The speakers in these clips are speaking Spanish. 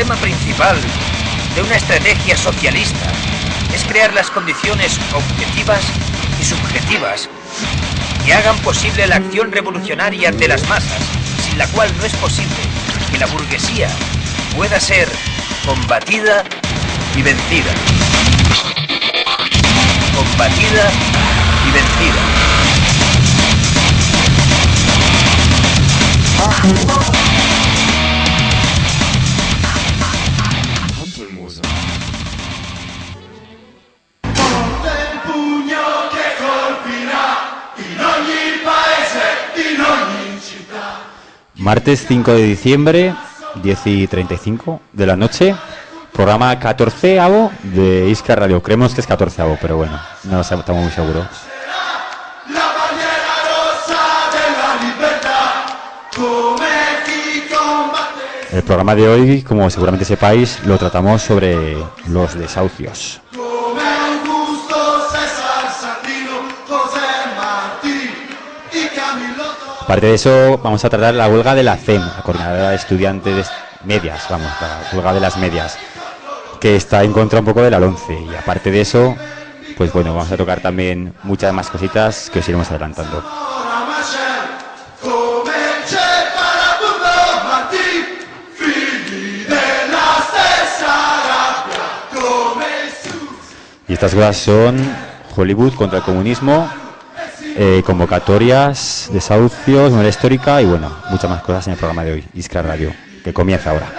problema principal de una estrategia socialista es crear las condiciones objetivas y subjetivas que hagan posible la acción revolucionaria de las masas, sin la cual no es posible que la burguesía pueda ser combatida y vencida. Combatida y vencida. Martes 5 de diciembre, 10:35 de la noche, programa 14avo de Iskra Radio. Creemos que es 14avo, pero bueno, no estamos muy seguros. El programa de hoy, como seguramente sepáis, lo tratamos sobre los desahucios. Aparte de eso, vamos a tratar la huelga de la CEM, la Coordinadora de Estudiantes Medias, la huelga de las medias, que está en contra un poco de la LOMCE. Y aparte de eso, pues bueno, vamos a tocar también muchas más cositas que os iremos adelantando. Y estas cosas son Hollywood contra el comunismo, convocatorias, desahucios, memoria histórica y bueno, muchas más cosas en el programa de hoy, Iskra Radio, que comienza ahora.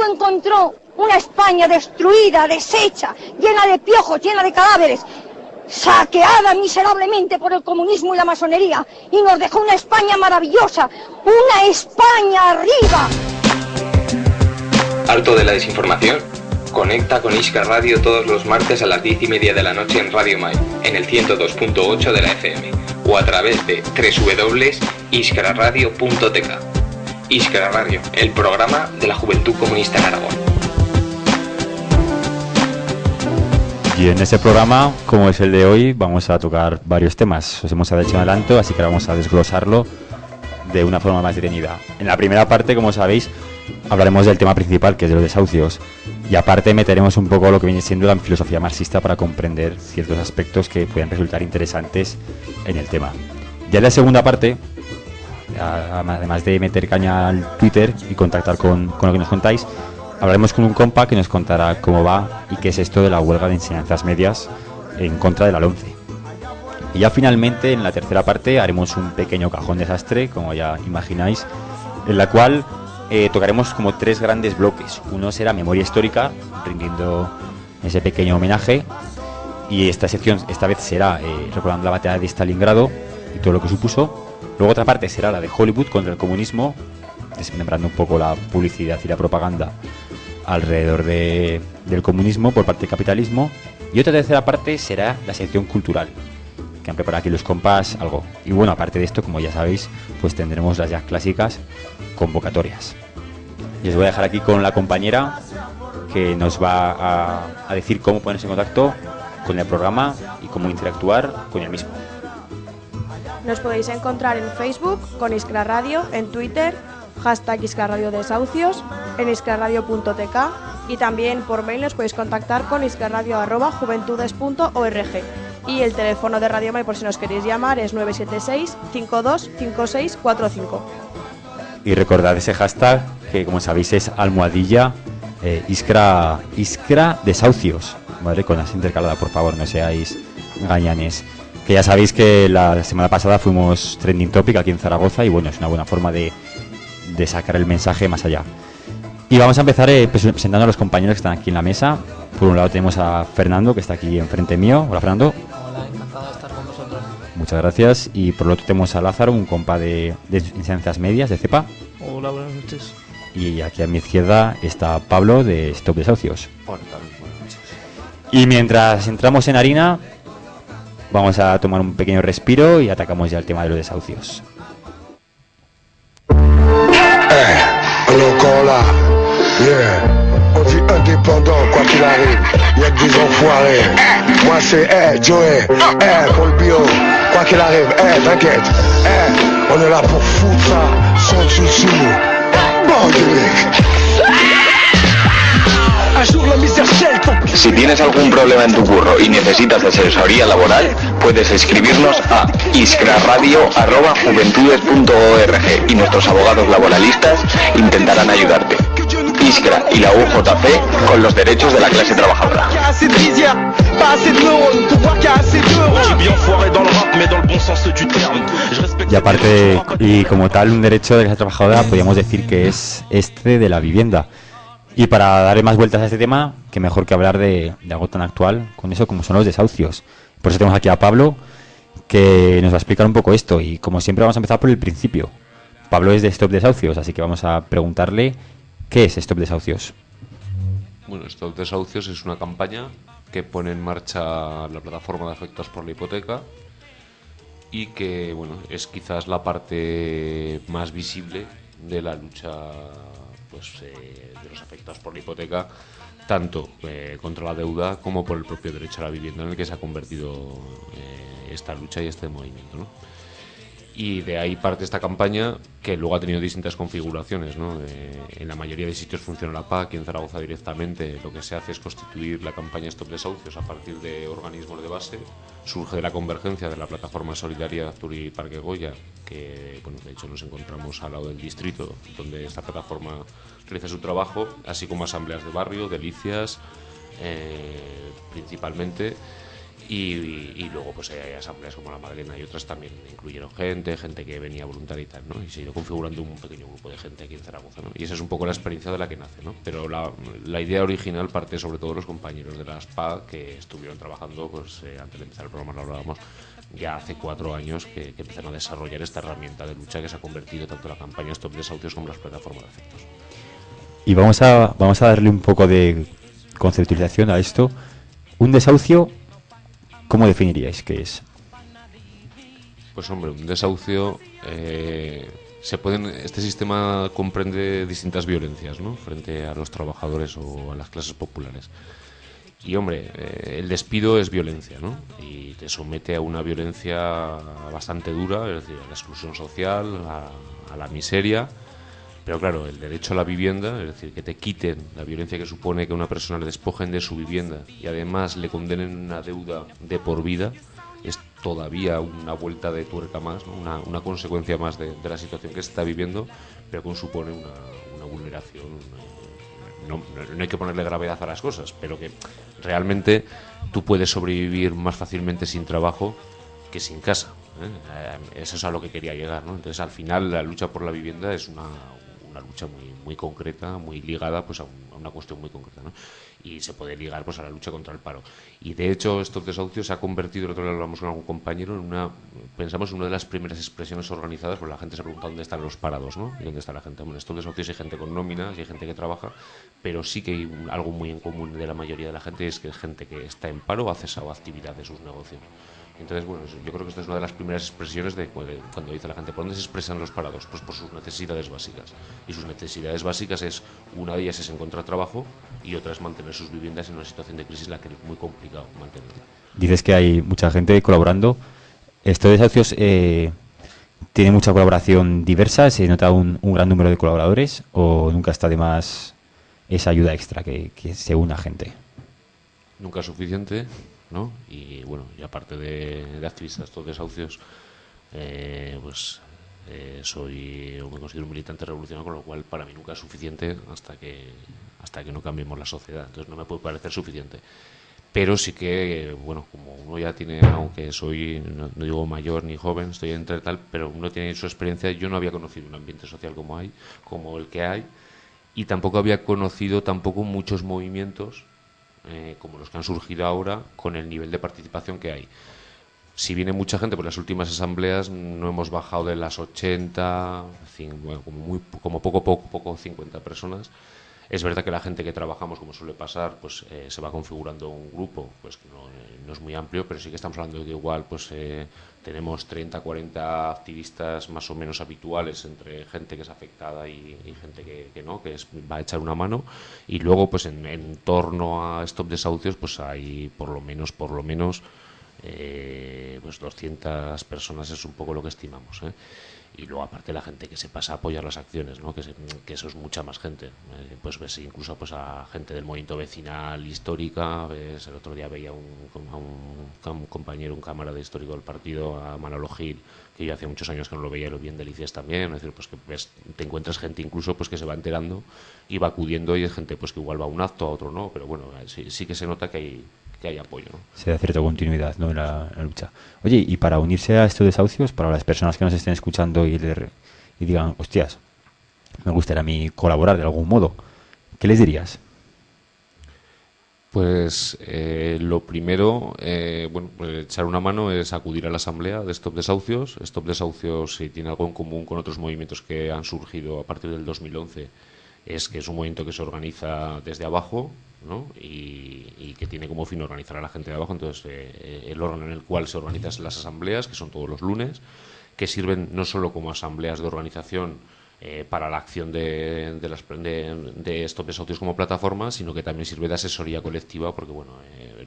Encontró una España destruida, deshecha, llena de piojos, llena de cadáveres, saqueada miserablemente por el comunismo y la masonería, y nos dejó una España maravillosa, una España arriba. ¿Harto de la desinformación? Conecta con Iskra Radio todos los martes a las 10:30 de la noche en Radio Mai, en el 102.8 de la FM, o a través de www.iskraradio.tk. Iskra Radio, el programa de la Juventud Comunista en Aragón. Y en este programa, como es el de hoy, vamos a tocar varios temas. Os hemos hecho un adelanto, así que vamos a desglosarlo de una forma más detenida. En la primera parte, como sabéis, hablaremos del tema principal, que es de los desahucios. Y aparte meteremos un poco lo que viene siendo la filosofía marxista para comprender ciertos aspectos que pueden resultar interesantes en el tema. Ya en la segunda parte, además de meter caña al Twitter y contactar con lo que nos contáis, hablaremos con un compa que nos contará cómo va y qué es esto de la huelga de enseñanzas medias en contra de la LOMCE. Y ya finalmente, en la tercera parte, haremos un pequeño cajón desastre, como ya imagináis, en la cual tocaremos como 3 grandes bloques. Uno será memoria histórica, rindiendo ese pequeño homenaje, y esta sección esta vez será recordando la batalla de Stalingrado y todo lo que supuso. Luego otra parte será la de Hollywood contra el comunismo, desmembrando un poco la publicidad y la propaganda alrededor del comunismo por parte del capitalismo. Y otra tercera parte será la sección cultural, que han preparado aquí los compas algo. Y bueno, aparte de esto, como ya sabéis, pues tendremos las ya clásicas convocatorias. Y os voy a dejar aquí con la compañera que nos va a decir cómo ponerse en contacto con el programa y cómo interactuar con el mismo. Nos podéis encontrar en Facebook con Iskra Radio, en Twitter, hashtag Iskra Radio Desahucios, en iskraradio.tk, y también por mail nos podéis contactar con iskraradio@juventudes.org. Y el teléfono de Radio Mai, por si nos queréis llamar, es 976 52 56 45. Y recordad ese hashtag que, como sabéis, es almohadilla Iskra Desahucios, ¿vale? Con las intercaladas, por favor, no seáis gañanes. Que ya sabéis que la semana pasada fuimos trending topic aquí en Zaragoza, y bueno, es una buena forma de sacar el mensaje más allá. Y vamos a empezar presentando a los compañeros que están aquí en la mesa. Por un lado tenemos a Fernando, que está aquí enfrente mío. Hola, Fernando. Hola, encantado de estar con vosotros. Muchas gracias. Y por lo otro tenemos a Lázaro, un compa de enseñanzas medias de CEPA. Hola, buenas noches. Y aquí a mi izquierda está Pablo de Stop Desahucios. Bueno, también buenas noches. Y mientras entramos en harina, vamos a tomar un pequeño respiro y atacamos ya el tema de los desahucios. On est encore là, yeah. On dit indépendant quoi qu'il arrive, y'a que des enfoirés. Moi c'est Joey, Paul Bio, quoi qu'il arrive, t'inquiète, on est là pour foutre ça sans souci. Bon Si tienes algún problema en tu curro y necesitas asesoría laboral, puedes escribirnos a iskraradio@juventudes.org y nuestros abogados laboralistas intentarán ayudarte. Iskra y la UJC con los derechos de la clase trabajadora. Y aparte, y como tal, un derecho de la clase trabajadora, podríamos decir que es este de la vivienda. Y para darle más vueltas a este tema, qué mejor que hablar de algo tan actual con eso como son los desahucios. Por eso tenemos aquí a Pablo, que nos va a explicar un poco esto. Y como siempre vamos a empezar por el principio. Pablo es de Stop Desahucios, así que vamos a preguntarle qué es Stop Desahucios. Bueno, Stop Desahucios es una campaña que pone en marcha la plataforma de afectados por la hipoteca y que, bueno, es quizás la parte más visible de la lucha de los afectados por la hipoteca, tanto contra la deuda como por el propio derecho a la vivienda, en el que se ha convertido esta lucha y este movimiento, ¿no? Y de ahí parte esta campaña, que luego ha tenido distintas configuraciones, ¿no? En la mayoría de sitios funciona la PA, aquí en Zaragoza directamente lo que se hace es constituir la campaña Stop Desahucios a partir de organismos de base. Surge de la convergencia de la plataforma solidaria Zuri Parque Goya, que, bueno, de hecho nos encontramos al lado del distrito donde esta plataforma realiza su trabajo, así como asambleas de barrio, delicias, principalmente. Y luego pues hay asambleas como la Magdalena y otras también incluyeron gente que venía voluntaria y tal, ¿no? Y se ha ido configurando un pequeño grupo de gente aquí en Zaragoza, ¿no? Y esa es un poco la experiencia de la que nace, ¿no? Pero la idea original parte sobre todo de los compañeros de la SPA que estuvieron trabajando, pues antes de empezar el programa lo hablábamos, ya hace 4 años que empezaron a desarrollar esta herramienta de lucha que se ha convertido tanto en la campaña Stop Desahucios como en las plataformas de afectos. Y vamos a darle un poco de conceptualización a esto. Un desahucio, ¿cómo definiríais qué es? Pues hombre, un desahucio, este sistema comprende distintas violencias, ¿no? Frente a los trabajadores o a las clases populares. Y hombre, el despido es violencia, ¿no? Y te somete a una violencia bastante dura, es decir, a la exclusión social, a la miseria. Pero claro, el derecho a la vivienda, es decir, que te quiten la violencia que supone que a una persona le despojen de su vivienda y además le condenen una deuda de por vida, es todavía una vuelta de tuerca más, ¿no? Una consecuencia más de la situación que se está viviendo, pero que supone una vulneración. No hay que ponerle gravedad a las cosas, pero que realmente tú puedes sobrevivir más fácilmente sin trabajo que sin casa, ¿eh? Eso es a lo que quería llegar, ¿no? Entonces, al final, la lucha por la vivienda es una una lucha muy, muy concreta, muy ligada pues a una cuestión muy concreta, ¿no? Y se puede ligar pues a la lucha contra el paro. Y de hecho Stop Desahucios se ha convertido, el otro día hablamos con algún compañero, en una de las primeras expresiones organizadas, pues la gente se pregunta dónde están los parados, ¿no? Y dónde está la gente. Bueno, Stop Desahucios hay gente con nóminas y hay gente que trabaja, pero sí que hay algo muy en común de la mayoría de la gente, es que es gente que está en paro o ha cesado actividad de sus negocios. Entonces, bueno, yo creo que esta es una de las primeras expresiones de cuando dice la gente, ¿por dónde se expresan los parados? Pues por sus necesidades básicas. Y sus necesidades básicas una de ellas es encontrar trabajo y otra es mantener sus viviendas en una situación de crisis en la que es muy complicado mantenerla. Dices que hay mucha gente colaborando. Esto de Desahucios tiene mucha colaboración diversa, ¿se nota un gran número de colaboradores o nunca está de más esa ayuda extra que se una gente? Nunca es suficiente, ¿no? Y bueno, y aparte de activistas de estos desahucios, soy o me considero un militante revolucionario, con lo cual para mí nunca es suficiente hasta que no cambiemos la sociedad. Entonces no me puede parecer suficiente. Pero sí que, bueno, como uno ya tiene, aunque soy, no digo mayor ni joven, estoy entre tal, pero uno tiene su experiencia. Yo no había conocido un ambiente social como el que hay, y tampoco había conocido muchos movimientos como los que han surgido ahora, con el nivel de participación que hay. Si viene mucha gente, por las últimas asambleas no hemos bajado de las 80, como poco 50 personas. Es verdad que la gente que trabajamos, como suele pasar, pues se va configurando un grupo pues que no es muy amplio, pero sí que estamos hablando de que igual pues tenemos 30, 40 activistas más o menos habituales, entre gente que es afectada y gente que no, va a echar una mano. Y luego pues en torno a Stop Desahucios pues hay por lo menos pues 200 personas, es un poco lo que estimamos, ¿eh? Y luego aparte la gente que se pasa a apoyar las acciones, ¿no? Que eso es mucha más gente, pues ves incluso pues a gente del movimiento vecinal histórica. El otro día veía a un compañero, un camarada histórico del partido, a Manolo Gil, que yo hace muchos años que no lo veía, y lo vi en Delicias también. Es decir, pues que te encuentras gente incluso pues que se va enterando y va acudiendo, y es gente pues que igual va a un acto, a otro no, pero bueno, sí que se nota que hay apoyo, ¿no? Se da cierta continuidad, ¿no?, en la lucha. Oye, y para unirse a estos desahucios, para las personas que nos estén escuchando y digan, hostias, me gustaría a mí colaborar de algún modo, ¿qué les dirías? Pues lo primero, pues echar una mano es acudir a la asamblea de Stop Desahucios. Stop Desahucios, si tiene algo en común con otros movimientos que han surgido a partir del 2011, es que es un movimiento que se organiza desde abajo, ¿no? Y que tiene como fin organizar a la gente de abajo. Entonces el órgano en el cual se organizan las asambleas, que son todos los lunes, que sirven no solo como asambleas de organización para la acción de Stop Desahucios como plataforma, sino que también sirve de asesoría colectiva, porque bueno,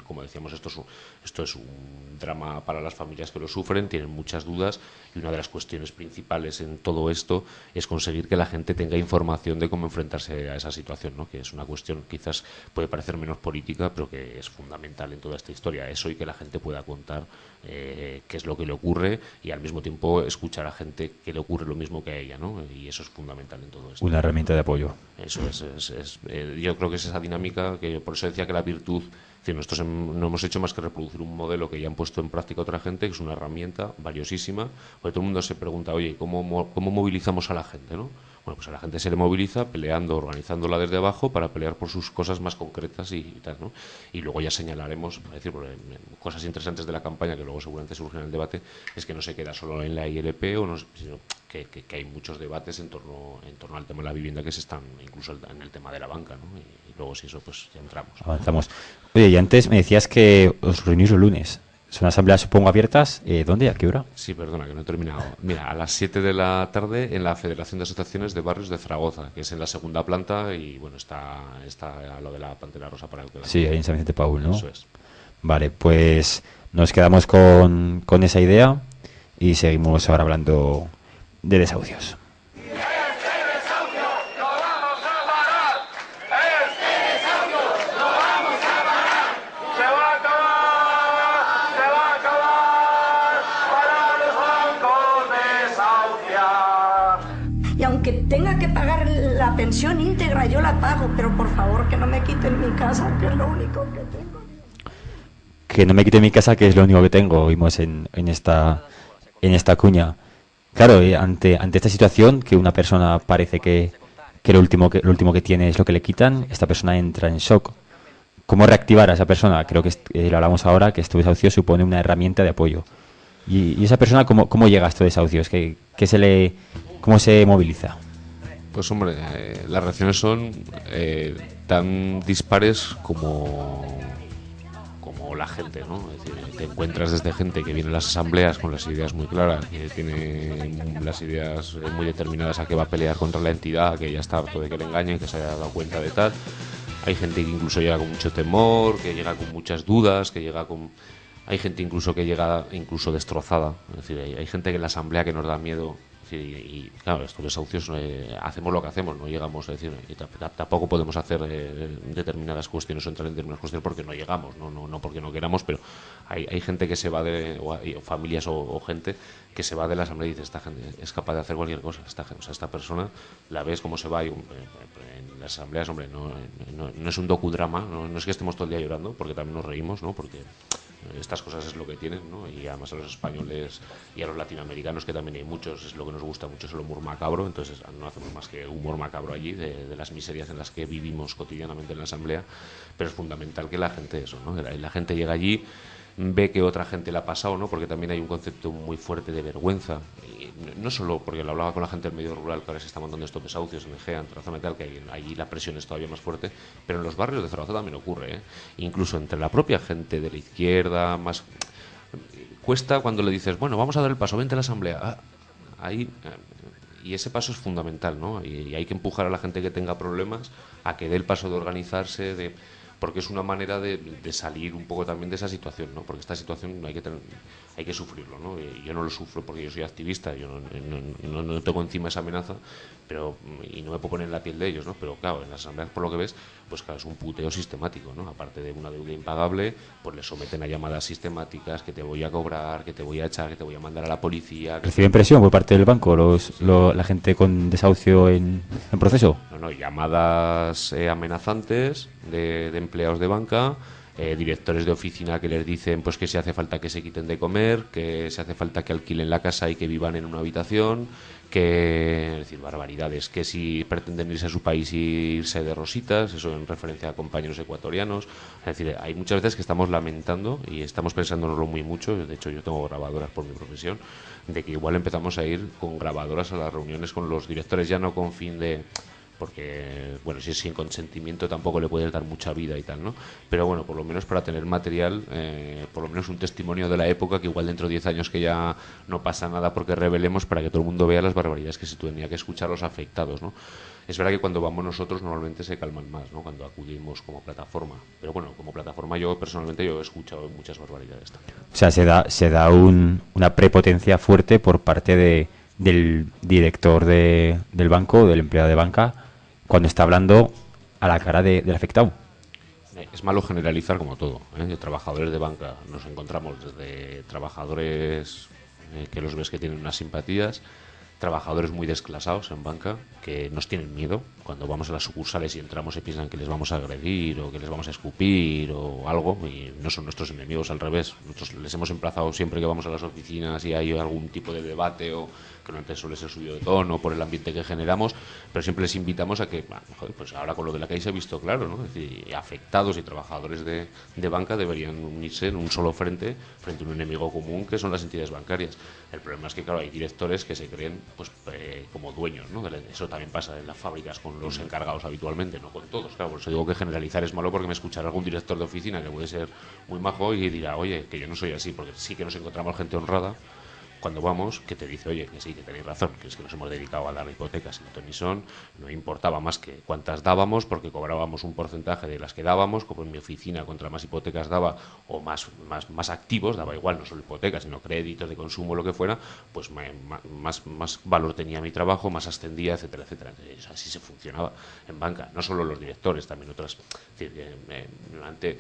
como decíamos, esto es un drama para las familias que lo sufren, tienen muchas dudas, y una de las cuestiones principales en todo esto es conseguir que la gente tenga información de cómo enfrentarse a esa situación, ¿no? Que es una cuestión quizás puede parecer menos política, pero que es fundamental en toda esta historia, eso, y que la gente pueda contar qué es lo que le ocurre, y al mismo tiempo escuchar a gente que le ocurre lo mismo que a ella, ¿no? Y eso es fundamental en todo esto. Una herramienta de apoyo. Eso yo creo que es esa dinámica, que por eso decía que la virtud, es decir, nosotros no hemos hecho más que reproducir un modelo que ya han puesto en práctica otra gente, que es una herramienta valiosísima, porque todo el mundo se pregunta, oye, ¿cómo movilizamos a la gente, ¿no? Bueno, pues a la gente se le moviliza peleando, organizándola desde abajo para pelear por sus cosas más concretas y tal, ¿no? Y luego ya señalaremos, es decir, cosas interesantes de la campaña que luego seguramente surgen en el debate, es que no se queda solo en la ILP, sino que hay muchos debates en torno al tema de la vivienda, que se están incluso en el tema de la banca, ¿no? Y luego si eso, pues ya entramos. Avanzamos. Oye, y antes me decías que os reunís los lunes. Son asambleas, supongo, abiertas. ¿Dónde y a qué hora? Sí, perdona, que no he terminado. Mira, a las 7 de la tarde en la Federación de Asociaciones de Barrios de Zaragoza, que es en la segunda planta, y bueno, está a lo de la Pantera Rosa para el que... Sí, ahí en San Vicente Paúl, ¿no? Eso es. Vale, pues nos quedamos con esa idea y seguimos ahora hablando de desahucios. Y aunque tenga que pagar la pensión íntegra, yo la pago, pero por favor que no me quiten mi casa, que es lo único que tengo. Que no me quiten mi casa, que es lo único que tengo, oímos en esta cuña. Claro, ante esta situación, que una persona parece que que lo último que tiene es lo que le quitan, esta persona entra en shock. ¿Cómo reactivar a esa persona? Creo que lo hablamos ahora, que este desahucio supone una herramienta de apoyo. ¿Y esa persona cómo llega a estos desahucios? ¿Cómo se moviliza? Pues hombre, las reacciones son tan dispares como la gente, ¿no? Es decir, te encuentras desde gente que viene a las asambleas con las ideas muy claras, que tiene las ideas muy determinadas a que va a pelear contra la entidad, que ya está harto de que le engañen, que se haya dado cuenta de tal. Hay gente que incluso llega con mucho temor, que llega con muchas dudas, que llega con... Hay gente incluso que llega incluso destrozada. Es decir, hay gente que en la asamblea que nos da miedo. Y claro, estos desahucios hacemos lo que hacemos, no llegamos a decir, y tampoco podemos hacer determinadas cuestiones o entrar en determinadas cuestiones porque no llegamos, no porque no queramos, pero hay gente que se va o familias o gente que se va de la asamblea y dice, esta gente es capaz de hacer cualquier cosa, esta persona la ves cómo se va en las asambleas, hombre, no es un docudrama, no es que estemos todo el día llorando, porque también nos reímos, ¿no? Porque estas cosas es lo que tienen, ¿no? Y además a los españoles y a los latinoamericanos, que también hay muchos, es lo que nos gusta mucho, es el humor macabro. Entonces no hacemos más que humor macabro allí de las miserias en las que vivimos cotidianamente en la asamblea, pero es fundamental que la gente eso, ¿no? La gente llega allí, ve que otra gente la ha pasado, ¿no? Porque también hay un concepto muy fuerte de vergüenza, y no solo porque lo hablaba con la gente del medio rural, que ahora se están montando estos desahucios en Egea, en Zaragoza Metal, que allí la presión es todavía más fuerte, pero en los barrios de Zaragoza también ocurre, ¿eh? Incluso entre la propia gente de la izquierda, más cuesta cuando le dices, bueno, vamos a dar el paso, vente a la asamblea, ahí, y ese paso es fundamental, ¿no? Y hay que empujar a la gente que tenga problemas a que dé el paso de organizarse, porque es una manera de salir un poco también de esa situación, ¿no? Porque esta situación hay que sufrirlo, ¿no? Y yo no lo sufro porque yo soy activista, yo no tengo encima esa amenaza, y no me puedo poner en la piel de ellos, ¿no? Pero claro, en las asambleas, por lo que ves, pues claro, es un puteo sistemático, ¿no? Aparte de una deuda impagable, pues le someten a llamadas sistemáticas, que te voy a cobrar, que te voy a echar, que te voy a mandar a la policía. ¿Reciben presión por parte del banco la gente con desahucio en proceso? No, llamadas amenazantes de empleados de banca, directores de oficina que les dicen pues que si hace falta que se quiten de comer, que si hace falta que alquilen la casa y que vivan en una habitación, es decir, barbaridades, que si pretenden irse a su país y irse de rositas, eso en referencia a compañeros ecuatorianos. Es decir, hay muchas veces que estamos lamentando y estamos pensándonoslo muy mucho. De hecho, yo tengo grabadoras por mi profesión, de que igual empezamos a ir con grabadoras a las reuniones con los directores, ya no con fin de... porque, bueno, si es sin consentimiento tampoco le puedes dar mucha vida y tal, ¿no? Pero bueno, por lo menos para tener material, por lo menos un testimonio de la época, que igual dentro de 10 años que ya no pasa nada porque revelemos, para que todo el mundo vea las barbaridades que se tenía que escuchar los afectados, ¿no? Es verdad que cuando vamos nosotros normalmente se calman más, ¿no? Cuando acudimos como plataforma. Pero bueno, como plataforma yo personalmente he escuchado muchas barbaridades también. O sea, se da una prepotencia fuerte por parte del director del banco, del empleado de banca, cuando está hablando a la cara del afectado. Es malo generalizar como todo, ¿eh? De trabajadores de banca nos encontramos desde trabajadores que los ves que tienen unas simpatías, trabajadores muy desclasados en banca que nos tienen miedo. Cuando vamos a las sucursales y entramos se piensan que les vamos a agredir o que les vamos a escupir o algo, y no son nuestros enemigos, al revés. Nosotros les hemos emplazado siempre que vamos a las oficinas y hay algún tipo de debate o que no antes suele ser subido de tono por el ambiente que generamos, pero siempre les invitamos a que, joder, pues ahora con lo de la calle se ha visto claro, ¿no? Es decir, afectados y trabajadores de banca deberían unirse en un solo frente a un enemigo común que son las entidades bancarias. El problema es que, claro, hay directores que se creen pues como dueños, ¿no? Eso también pasa en las fábricas con los encargados habitualmente, no con todos. Claro, por eso digo que generalizar es malo, porque me escuchará algún director de oficina que puede ser muy majo y dirá, oye, que yo no soy así, porque sí que nos encontramos gente honrada cuando vamos, que te dice, oye, que sí, que tenéis razón, que es que nos hemos dedicado a dar hipotecas en ton y son, no importaba más que cuántas dábamos, porque cobrábamos un porcentaje de las que dábamos, como en mi oficina contra más hipotecas daba, o más activos, daba igual, no solo hipotecas, sino créditos de consumo, lo que fuera, pues más valor tenía mi trabajo, más ascendía, etcétera, etcétera. Entonces, así se funcionaba en banca, no solo los directores, también otras, es decir, antes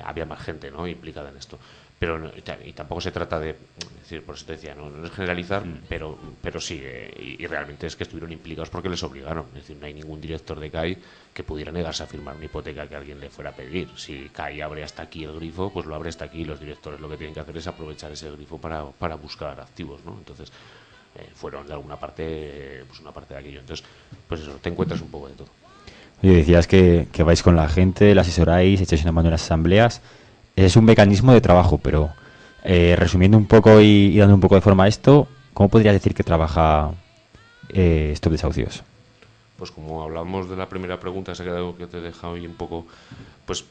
había más gente, ¿no?, implicada en esto. Pero y tampoco se trata de, es decir, por eso te decía, no es generalizar, pero sí, y realmente es que estuvieron implicados porque les obligaron. Es decir, no hay ningún director de CAI que pudiera negarse a firmar una hipoteca que alguien le fuera a pedir. Si CAI abre hasta aquí el grifo, pues lo abre hasta aquí. Los directores lo que tienen que hacer es aprovechar ese grifo para buscar activos, ¿no? Entonces, fueron de alguna parte, pues una parte de aquello. Entonces, pues eso, te encuentras un poco de todo. Oye, decías que vais con la gente, la asesoráis, echáis una mano en las asambleas. Es un mecanismo de trabajo, pero resumiendo un poco y dando un poco de forma a esto, ¿cómo podrías decir que trabaja Stop Desahucios? Pues como hablábamos de la primera pregunta, se ha quedado que te he dejado ahí un poco, pues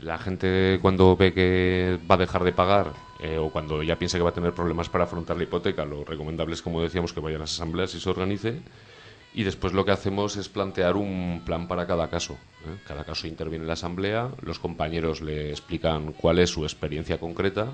la gente cuando ve que va a dejar de pagar o cuando ya piensa que va a tener problemas para afrontar la hipoteca, lo recomendable es, como decíamos, que vaya a las asambleas y se organice. Y después lo que hacemos es plantear un plan para cada caso. Cada caso interviene en la asamblea, los compañeros le explican cuál es su experiencia concreta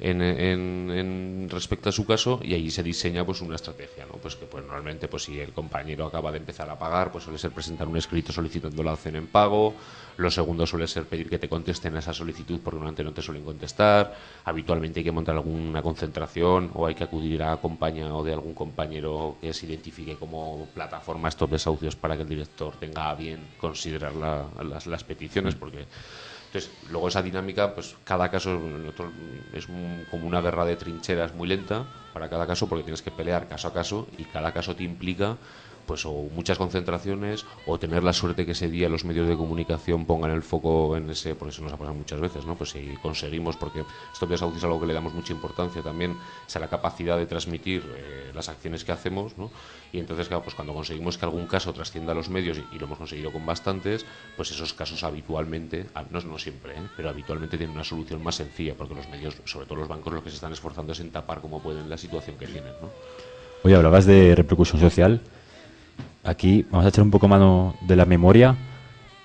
en respecto a su caso, y ahí se diseña pues una estrategia, ¿no? Pues que pues normalmente pues si el compañero acaba de empezar a pagar, pues suele ser presentar un escrito solicitando la dación en pago. Lo segundo suele ser pedir que te contesten a esa solicitud porque normalmente no te suelen contestar. Habitualmente hay que montar alguna concentración o hay que acudir a acompaña o de algún compañero que se identifique como plataforma Stop Desahucios para que el director tenga a bien considerar las peticiones, porque entonces, luego esa dinámica, pues cada caso es como una guerra de trincheras muy lenta para cada caso, porque tienes que pelear caso a caso y cada caso te implica pues o muchas concentraciones o tener la suerte que ese día los medios de comunicación pongan el foco en ese, por eso nos ha pasado muchas veces, ¿no? Pues si conseguimos, porque Stop Desahucios es algo que le damos mucha importancia también, es a la capacidad de transmitir las acciones que hacemos, ¿no? Y entonces, claro, pues cuando conseguimos que algún caso trascienda a los medios, y lo hemos conseguido con bastantes, pues esos casos habitualmente, no siempre, pero habitualmente tienen una solución más sencilla, porque los medios, sobre todo los bancos, lo que se están esforzando es en tapar como pueden la situación que tienen, ¿no? Oye, hablabas de repercusión social. Aquí vamos a echar un poco mano de la memoria.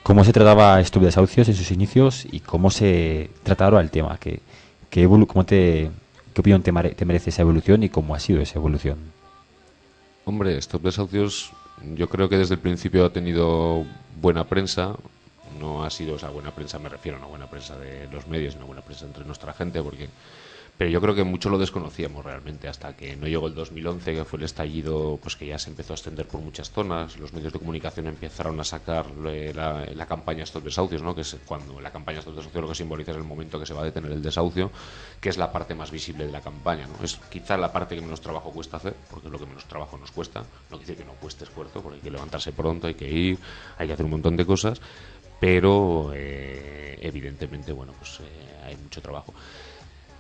¿Cómo se trataba Stop Desahucios en sus inicios y cómo se trataba el tema? ¿Qué opinión te merece esa evolución y cómo ha sido esa evolución? Hombre, Stop Desahucios yo creo que desde el principio ha tenido buena prensa. No ha sido, o sea, buena prensa, me refiero a una buena prensa de los medios, una buena prensa entre nuestra gente, pero yo creo que mucho lo desconocíamos realmente hasta que no llegó el 2011, que fue el estallido, pues que ya se empezó a extender por muchas zonas. Los medios de comunicación empezaron a sacar la campaña Stop Desahucios, ¿no? Que es cuando la campaña Stop Desahucios lo que simboliza es el momento que se va a detener el desahucio, que es la parte más visible de la campaña, ¿no? Es quizá la parte que menos trabajo cuesta hacer, porque es lo que menos trabajo nos cuesta. No quiere decir que no cueste esfuerzo, porque hay que levantarse pronto, hay que ir, hay que hacer un montón de cosas, pero evidentemente, bueno, pues hay mucho trabajo.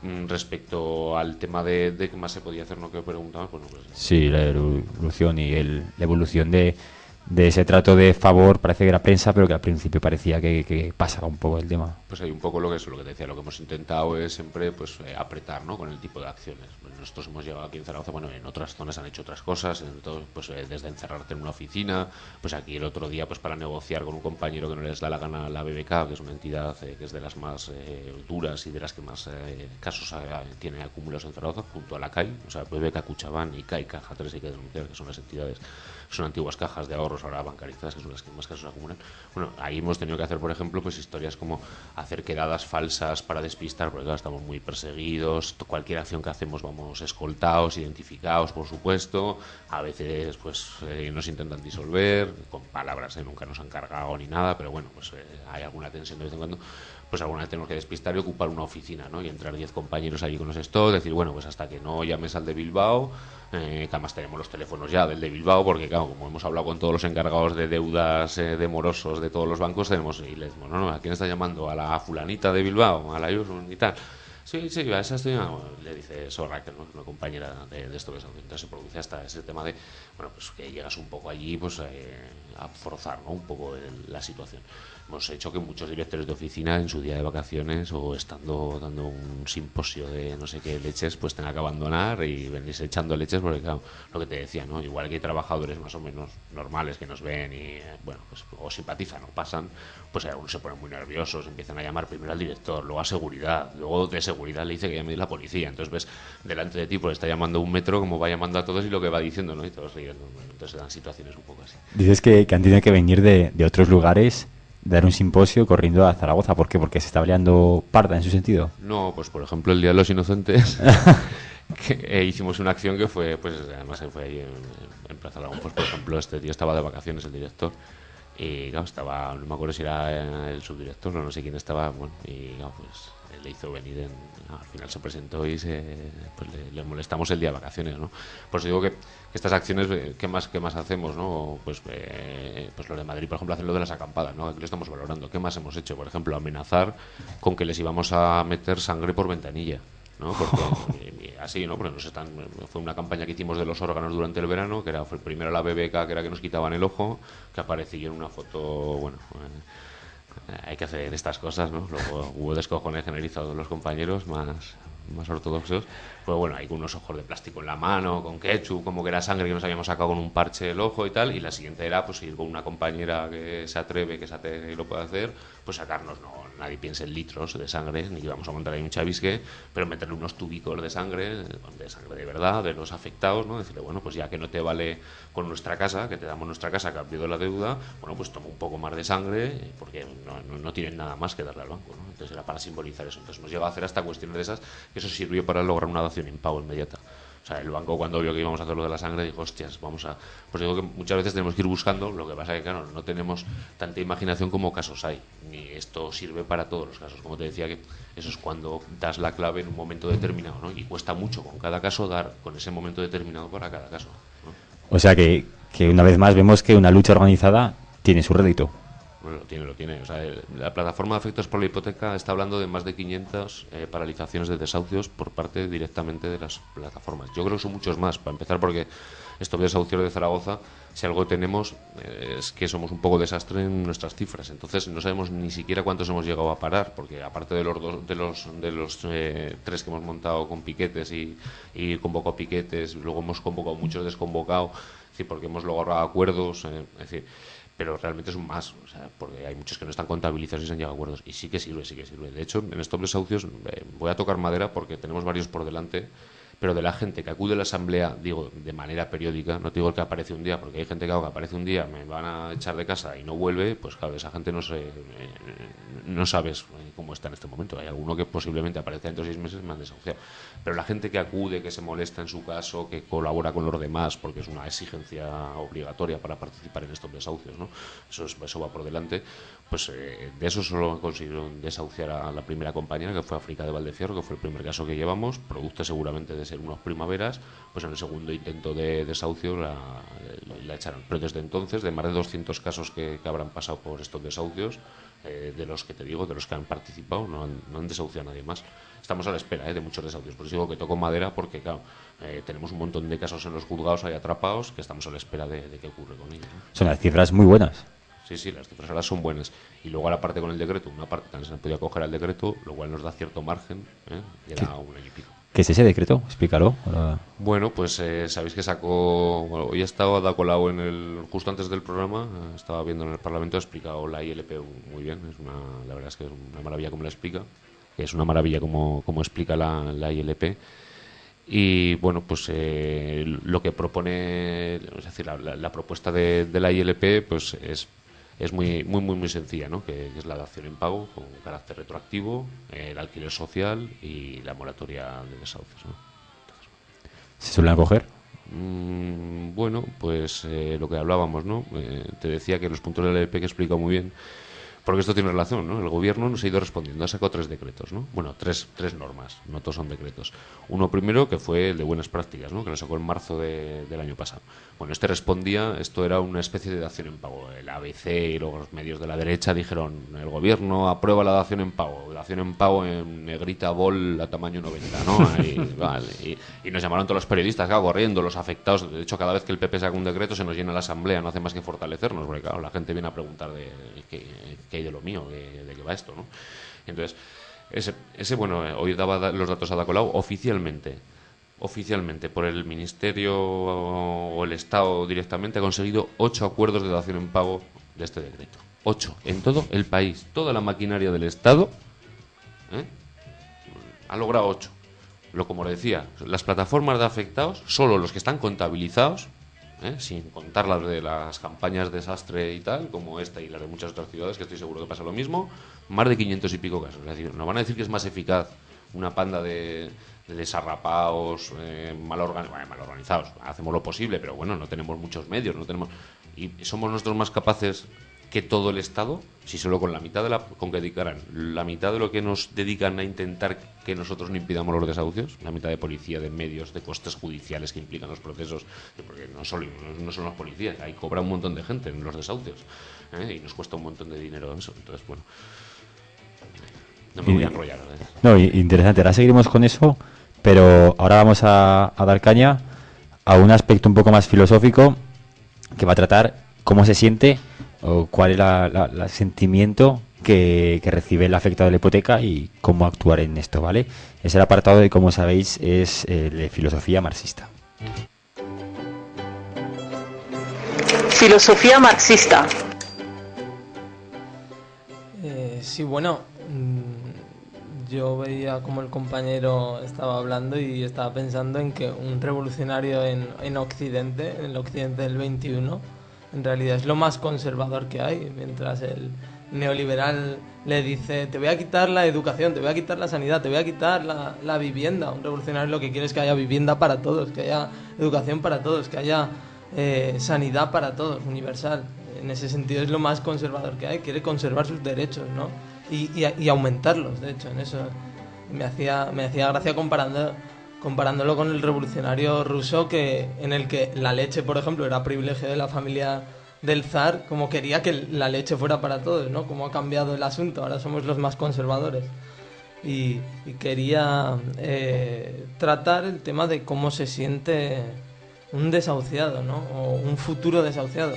Respecto al tema de qué más se podía hacer, ¿no? Que preguntabas, bueno, pues sí, la evolución y la evolución de ese trato de favor, parece que era prensa, pero que al principio parecía que pasaba un poco el tema. Pues hay un poco lo que te decía, lo que hemos intentado es siempre pues apretar, ¿no? Con el tipo de acciones. Pues nosotros hemos llegado aquí en Zaragoza, bueno, en otras zonas han hecho otras cosas, pues desde encerrarte en una oficina, pues aquí el otro día pues para negociar con un compañero que no les da la gana la BBK, que es una entidad que es de las más duras y de las que más casos tiene acumulados en Zaragoza, junto a la CAI, o sea, BBK, Cuchabán y CAI, Caja 3, hay que denunciar que son las entidades, son antiguas cajas de ahorros ahora bancarizadas, que son las que más casos acumulan. Bueno, ahí hemos tenido que hacer, por ejemplo, pues historias como hacer quedadas falsas para despistar, porque claro, estamos muy perseguidos, cualquier acción que hacemos vamos escoltados, identificados, por supuesto, a veces pues nos intentan disolver, con palabras nunca nos han cargado ni nada, pero bueno, pues hay alguna tensión de vez en cuando, pues alguna vez tenemos que despistar y ocupar una oficina, ¿no? Y entrar 10 compañeros allí con los stocks, decir, bueno, pues hasta que no llames al de Bilbao, que además tenemos los teléfonos ya del de Bilbao, porque claro, como hemos hablado con todos los encargados de deudas de morosos de todos los bancos, tenemos, y le decimos, no, ¿a quién está llamando? ¿A la fulanita de Bilbao? ¿A la Yusun y tal? Sí, a esa estoy llamando. Le dice Sorra, que es una compañera de esto, que entonces se produce hasta ese tema de, bueno, pues que llegas un poco allí pues a forzar, ¿no? Un poco la situación. Hemos hecho que muchos directores de oficina en su día de vacaciones o estando dando un simposio de no sé qué leches, pues tengan que abandonar y venirse echando leches, porque claro, lo que te decía, ¿no? Igual que hay trabajadores más o menos normales que nos ven y, bueno, pues o simpatizan o pasan, pues algunos se ponen muy nerviosos, empiezan a llamar primero al director, luego a seguridad, luego de seguridad le dice que llame la policía, entonces ves delante de ti pues está llamando un metro como va llamando a todos y lo que va diciendo, ¿no? Y todos riendo, bueno, entonces se dan situaciones un poco así. Dices que han tenido que venir de otros lugares, dar un simposio corriendo a Zaragoza. ¿Por qué? ¿Porque se está liando parda en su sentido? No, pues por ejemplo el Día de los Inocentes que, hicimos una acción que fue, pues además fue ahí en Plaza Aragón, pues por ejemplo este tío estaba de vacaciones, el director, Y claro, estaba, no me acuerdo si era el subdirector o no sé quién estaba, bueno, y claro, pues le hizo venir, al final se presentó y pues le molestamos el día de vacaciones, ¿no? Por eso digo que estas acciones, ¿qué más hacemos, no? Pues los de Madrid, por ejemplo, hacen lo de las acampadas, ¿no? Aquí lo estamos valorando. ¿Qué más hemos hecho? Por ejemplo, amenazar con que les íbamos a meter sangre por ventanilla, ¿no? Porque así, ¿no? Porque fue una campaña que hicimos de los órganos durante el verano, que fue primero la BBK, que era que nos quitaban el ojo, que apareció en una foto, bueno, hay que hacer estas cosas, ¿no? Luego hubo descojones generalizados de los compañeros más ortodoxos, pues bueno, hay unos ojos de plástico en la mano, con ketchup, como que era sangre que nos habíamos sacado con un parche el ojo y tal, y la siguiente era pues ir con una compañera que se atreve, y lo puede hacer, pues sacarnos, no, nadie piense en litros de sangre, ni que vamos a montar ahí un chavisque, pero meterle unos tubicos de sangre de verdad, de los afectados, ¿no? Decirle, bueno, pues ya que no te vale con nuestra casa, que te damos nuestra casa a cambio de la deuda, bueno, pues toma un poco más de sangre, porque no tienen nada más que darle al banco, ¿no? Entonces era para simbolizar eso. Entonces nos llegó a hacer hasta cuestiones de esas, que eso sirvió para lograr una dación en pago inmediata. O sea, el banco, cuando vio que íbamos a hacer lo de la sangre, dijo, hostias, pues digo que muchas veces tenemos que ir buscando, lo que pasa es que, claro, no tenemos tanta imaginación como casos hay, ni esto sirve para todos los casos. Como te decía, que eso es cuando das la clave en un momento determinado, ¿no? Y cuesta mucho con cada caso dar con ese momento determinado para cada caso, ¿no? O sea que una vez más vemos que una lucha organizada tiene su rédito. Bueno, lo tiene. O sea, la plataforma de afectos por la hipoteca está hablando de más de 500 paralizaciones de desahucios por parte directamente de las plataformas. Yo creo que son muchos más, para empezar, porque estos desahucios de Zaragoza, si algo tenemos, es que somos un poco desastre en nuestras cifras. Entonces no sabemos ni siquiera cuántos hemos llegado a parar, porque aparte de los tres que hemos montado con piquetes y convocado piquetes, luego hemos convocado muchos desconvocados, es decir, porque hemos logrado acuerdos, es decir, pero realmente son más, o sea, porque hay muchos que no están contabilizados y se han llegado a acuerdos, y sí que sirve. De hecho, en estos desahucios voy a tocar madera porque tenemos varios por delante, pero de la gente que acude a la asamblea, digo, de manera periódica, no te digo el que aparece un día, porque hay gente que aparece un día, me van a echar de casa y no vuelve, pues claro, esa gente no sabes cómo está en este momento. Hay alguno que posiblemente aparece dentro de 6 meses, me han desahuciado. Pero la gente que acude, que se molesta en su caso, que colabora con los demás, porque es una exigencia obligatoria para participar en estos desahucios, ¿no? Eso va por delante. Pues de eso solo consiguieron desahuciar a la primera compañera, que fue África de Valdefierro, que fue el primer caso que llevamos, producto seguramente de ser unos primaveras. Pues en el segundo intento de desahucio la echaron. Pero desde entonces, de más de 200 casos que habrán pasado por estos desahucios, de los que te digo, de los que han participado, no han desahuciado a nadie más. Estamos a la espera de muchos desahucios. Por eso digo que toco madera, porque claro, tenemos un montón de casos en los juzgados ahí atrapados, que estamos a la espera de qué ocurre con ellos, ¿no? Son las cifras muy buenas. Sí, las cifras ahora son buenas. Y luego a la parte con el decreto, una parte también se nos podía coger al decreto, lo cual nos da cierto margen, y era un año y pico. ¿Qué es ese decreto? Explícalo. Bueno, pues sabéis que hoy he estado Ada Colau justo antes del programa, estaba viendo en el Parlamento, ha explicado la ILP muy bien, la verdad es que es una maravilla como la explica, que es una maravilla como explica la ILP. Y bueno, pues lo que propone, es decir, la propuesta de la ILP, pues es muy sencilla, ¿no? Que es la dación en pago con carácter retroactivo, el alquiler social y la moratoria de desahucios, ¿no? ¿Se suelen acoger? Bueno, pues lo que hablábamos, ¿no? Te decía que los puntos de la LP que he explicado muy bien, porque esto tiene relación, ¿no? El gobierno nos ha ido respondiendo, ha sacado 3 decretos, ¿no? Bueno, tres normas, no todos son decretos. Uno primero, que fue el de buenas prácticas, ¿no? Que lo sacó en marzo del año pasado. Bueno, esto era una especie de dación en pago. El ABC y los medios de la derecha dijeron, el gobierno aprueba la dación en pago en negrita bol a tamaño 90, ¿no? Ahí, vale. Y nos llamaron todos los periodistas, claro, corriendo, los afectados. De hecho, cada vez que el PP saca un decreto se nos llena la asamblea, no hace más que fortalecernos, porque claro, la gente viene a preguntar qué hay de lo mío, de qué va esto, ¿no? Entonces, bueno, hoy daba los datos a Ada Colau oficialmente por el Ministerio o el Estado directamente ha conseguido 8 acuerdos de dación en pago de este decreto. 8 en todo el país. Toda la maquinaria del Estado ha logrado 8. Como le decía, las plataformas de afectados, solo los que están contabilizados, sin contar las de las campañas de desastre y tal, como esta y las de muchas otras ciudades, que estoy seguro que pasa lo mismo, más de 500 y pico casos. Es decir, nos van a decir que es más eficaz una panda de desarrapados, mal organizados. Hacemos lo posible, pero bueno, no tenemos muchos medios, y somos nosotros más capaces que todo el Estado, si solo con la mitad con que dedicaran la mitad de lo que nos dedican a intentar que nosotros no impidamos los desahucios, la mitad de policía, de medios, de costes judiciales que implican los procesos, porque no son los policías, ahí cobra un montón de gente en los desahucios, y nos cuesta un montón de dinero eso. Entonces, bueno, no me voy a enrollar. No, interesante, ahora seguiremos con eso, pero ahora vamos a dar caña a un aspecto un poco más filosófico que va a tratar cómo se siente o cuál es el sentimiento que recibe el afectado de la hipoteca y cómo actuar en esto, ¿vale? Es el apartado de, como sabéis, es de filosofía marxista. Filosofía marxista. Sí, bueno, yo veía como el compañero estaba hablando y estaba pensando en que un revolucionario en Occidente, en el Occidente del 21, en realidad es lo más conservador que hay, mientras el neoliberal le dice: te voy a quitar la educación, te voy a quitar la sanidad, te voy a quitar la vivienda. Un revolucionario lo que quiere es que haya vivienda para todos, que haya educación para todos, que haya sanidad para todos, universal. En ese sentido es lo más conservador que hay, quiere conservar sus derechos, ¿no? Y aumentarlos, de hecho. En eso me hacía gracia comparándolo con el revolucionario ruso, en el que la leche, por ejemplo, era privilegio de la familia del zar, como quería que la leche fuera para todos, ¿no? Cómo ha cambiado el asunto, ahora somos los más conservadores. Y quería tratar el tema de cómo se siente un desahuciado, ¿no? O un futuro desahuciado.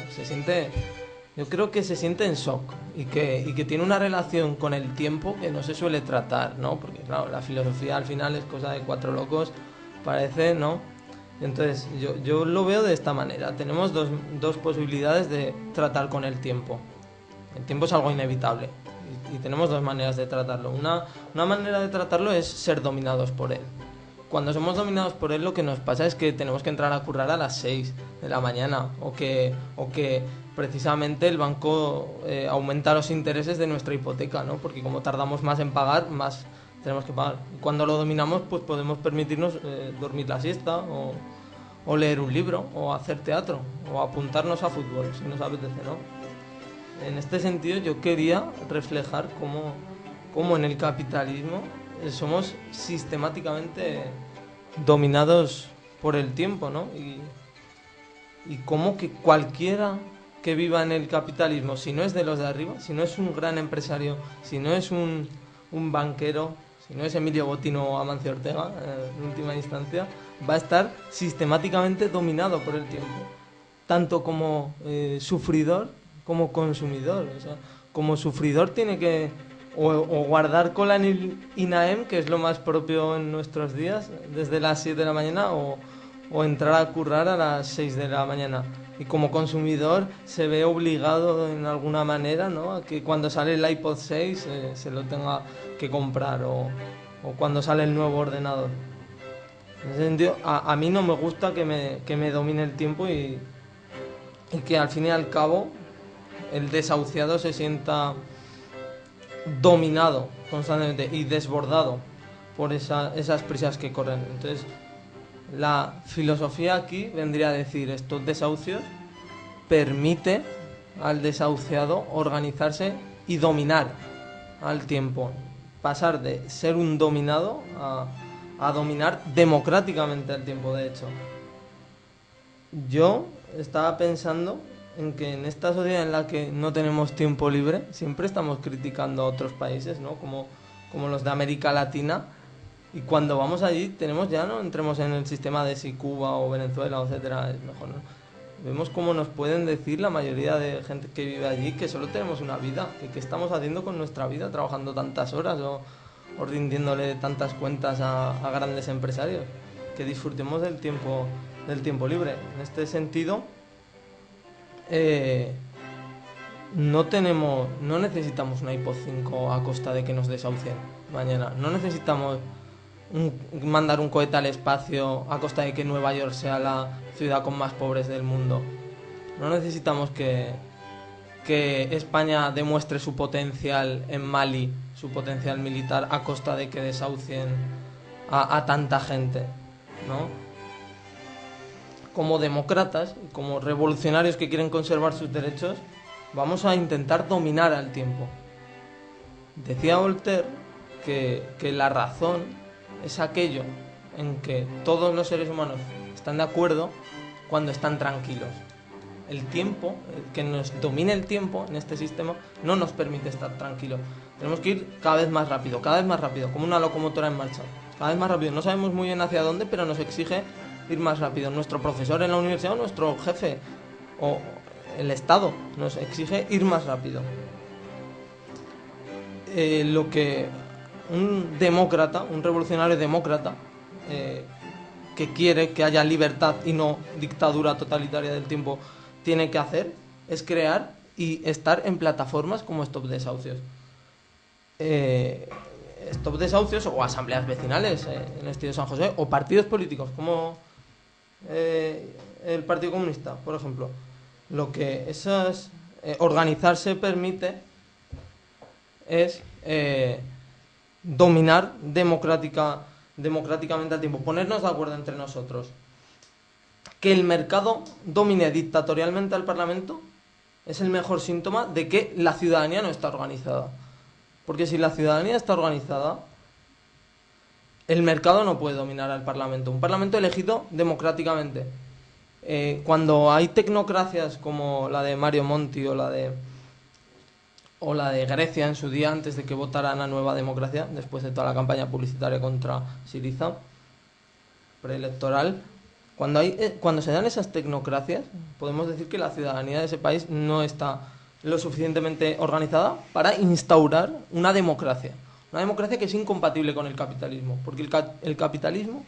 Yo creo que se siente en shock y que tiene una relación con el tiempo que no se suele tratar, ¿no? Porque, claro, la filosofía al final es cosa de cuatro locos, parece, ¿no? Entonces, yo lo veo de esta manera. Tenemos dos posibilidades de tratar con el tiempo. El tiempo es algo inevitable y tenemos dos maneras de tratarlo. Una manera de tratarlo es ser dominados por él. Cuando somos dominados por él, lo que nos pasa es que tenemos que entrar a currar a las 6 de la mañana o que precisamente el banco aumenta los intereses de nuestra hipoteca, ¿no? Porque como tardamos más en pagar, más tenemos que pagar. Y cuando lo dominamos, pues podemos permitirnos dormir la siesta o leer un libro o hacer teatro o apuntarnos a fútbol, si nos apetece, ¿no? En este sentido yo quería reflejar cómo en el capitalismo somos sistemáticamente dominados por el tiempo, ¿no? Y cómo que cualquiera que viva en el capitalismo, si no es de los de arriba, si no es un gran empresario, si no es un banquero, si no es Emilio Botino o Amancio Ortega, en última instancia, va a estar sistemáticamente dominado por el tiempo, tanto como sufridor como consumidor. O sea, como sufridor tiene que o guardar cola en el INAEM, que es lo más propio en nuestros días, desde las 7 de la mañana, o entrar a currar a las 6 de la mañana. Y como consumidor se ve obligado en alguna manera, ¿no?, a que cuando sale el iPod 6 se lo tenga que comprar, o cuando sale el nuevo ordenador. En ese sentido, a mí no me gusta que me domine el tiempo y que al fin y al cabo el desahuciado se sienta dominado constantemente y desbordado por esas prisas que corren. Entonces, la filosofía aquí vendría a decir: estos desahucios permite al desahuciado organizarse y dominar al tiempo, pasar de ser un dominado a dominar democráticamente al tiempo. De hecho, yo estaba pensando en que en esta sociedad en la que no tenemos tiempo libre, siempre estamos criticando a otros países, ¿no?, como los de América Latina, y cuando vamos allí tenemos, ya no entremos en el sistema de si Cuba o Venezuela, etcétera, es mejor, ¿no? Vemos cómo nos pueden decir la mayoría de gente que vive allí que solo tenemos una vida, que qué estamos haciendo con nuestra vida, trabajando tantas horas o rindiéndole tantas cuentas a grandes empresarios, que disfrutemos del tiempo libre. En este sentido, no necesitamos una iPod 5 a costa de que nos desahucien mañana. No necesitamos mandar un cohete al espacio a costa de que Nueva York sea la ciudad con más pobres del mundo. No necesitamos que España demuestre su potencial en Mali, su potencial militar, a costa de que desahucien a tanta gente, ¿no? Como demócratas, como revolucionarios que quieren conservar sus derechos, vamos a intentar dominar al tiempo. Decía Voltaire que la razón es aquello en que todos los seres humanos están de acuerdo cuando están tranquilos. El tiempo, que nos domine el tiempo en este sistema, no nos permite estar tranquilos. Tenemos que ir cada vez más rápido, como una locomotora en marcha. Cada vez más rápido. No sabemos muy bien hacia dónde, pero nos exige ir más rápido. Nuestro profesor en la universidad, o nuestro jefe, o el Estado, nos exige ir más rápido. Lo que un demócrata, un revolucionario demócrata, que quiere que haya libertad y no dictadura totalitaria del tiempo, tiene que hacer es crear y estar en plataformas como Stop Desahucios. Stop Desahucios o asambleas vecinales en estilo San José, o partidos políticos como el Partido Comunista, por ejemplo. Lo que esas organizarse permite es dominar democráticamente al tiempo, ponernos de acuerdo entre nosotros. Que el mercado domine dictatorialmente al Parlamento es el mejor síntoma de que la ciudadanía no está organizada. Porque si la ciudadanía está organizada, el mercado no puede dominar al Parlamento. Un Parlamento elegido democráticamente. Cuando hay tecnocracias como la de Mario Monti o la de Grecia en su día, antes de que votaran a Nueva Democracia, después de toda la campaña publicitaria contra Syriza preelectoral, cuando se dan esas tecnocracias, podemos decir que la ciudadanía de ese país no está lo suficientemente organizada para instaurar una democracia que es incompatible con el capitalismo, porque el capitalismo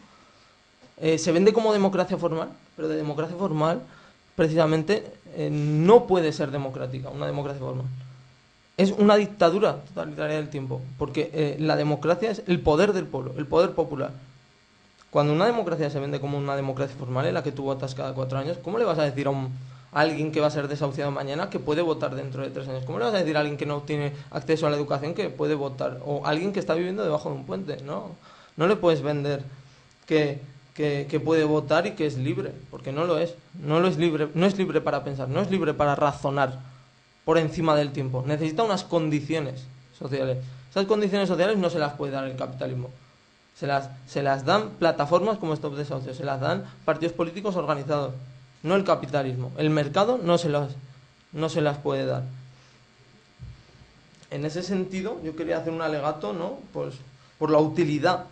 se vende como democracia formal, pero de democracia formal precisamente no puede ser democrática, una democracia formal. Es una dictadura totalitaria del tiempo, porque la democracia es el poder del pueblo, el poder popular. Cuando una democracia se vende como una democracia formal en la que tú votas cada 4 años, ¿cómo le vas a decir a alguien que va a ser desahuciado mañana que puede votar dentro de 3 años? ¿Cómo le vas a decir a alguien que no tiene acceso a la educación que puede votar? O a alguien que está viviendo debajo de un puente. No le puedes vender que puede votar y que es libre, porque no lo es. No es libre para pensar, no es libre para razonar por encima del tiempo. Necesita unas condiciones sociales. Esas condiciones sociales no se las puede dar el capitalismo. Se las dan plataformas como Stop Desahucios, se las dan partidos políticos organizados, no el capitalismo. El mercado no se las puede dar. En ese sentido, yo quería hacer un alegato, ¿no? Pues por la utilidad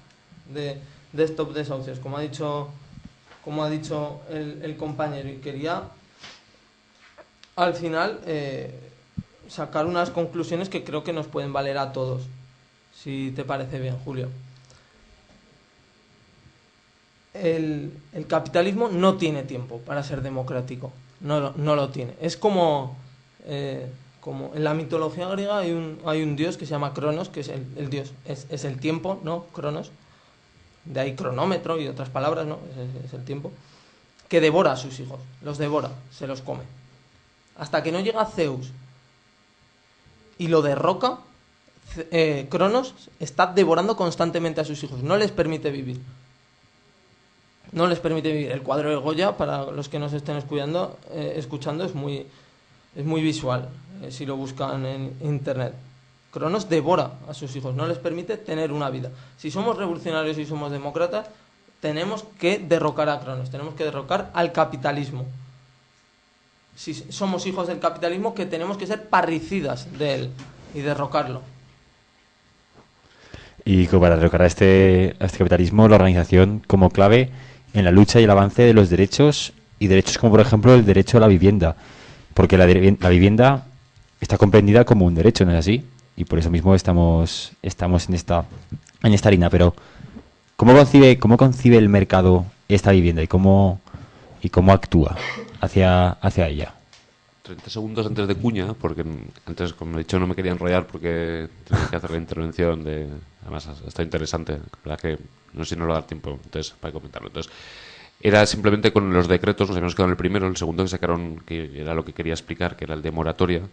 de Stop Desahucios, como ha dicho el compañero, y quería al final sacar unas conclusiones que creo que nos pueden valer a todos, si te parece bien, Julio. El capitalismo no tiene tiempo para ser democrático, no lo tiene. Es como en la mitología griega hay un dios que se llama Cronos, que es el dios, es el tiempo, ¿no? Cronos, de ahí cronómetro y otras palabras, ¿no? Es el tiempo, que devora a sus hijos, los devora, se los come. Hasta que no llega Zeus y lo derroca, Cronos está devorando constantemente a sus hijos, no les permite vivir. El cuadro de Goya, para los que nos estén escuchando, es muy visual, si lo buscan en internet. Cronos devora a sus hijos, no les permite tener una vida. Si somos revolucionarios y somos demócratas, tenemos que derrocar a Cronos, tenemos que derrocar al capitalismo. Si somos hijos del capitalismo, que tenemos que ser parricidas de él y derrocarlo. Y para derrocar a este capitalismo, la organización como clave en la lucha y el avance de los derechos, y derechos como por ejemplo el derecho a la vivienda, porque la vivienda está comprendida como un derecho, ¿no es así? Y por eso mismo estamos en esta harina. Pero ¿cómo concibe el mercado esta vivienda y cómo actúa hacia ella? 30 segundos antes de cuña, porque antes, como he dicho, no me quería enrollar porque tenía que hacer la intervención además está interesante, la verdad que no sé si nos va a dar tiempo entonces para comentarlo. Entonces, era simplemente con los decretos, nos habíamos quedado en el primero, el segundo que sacaron, que era lo que quería explicar, que era el de moratoria,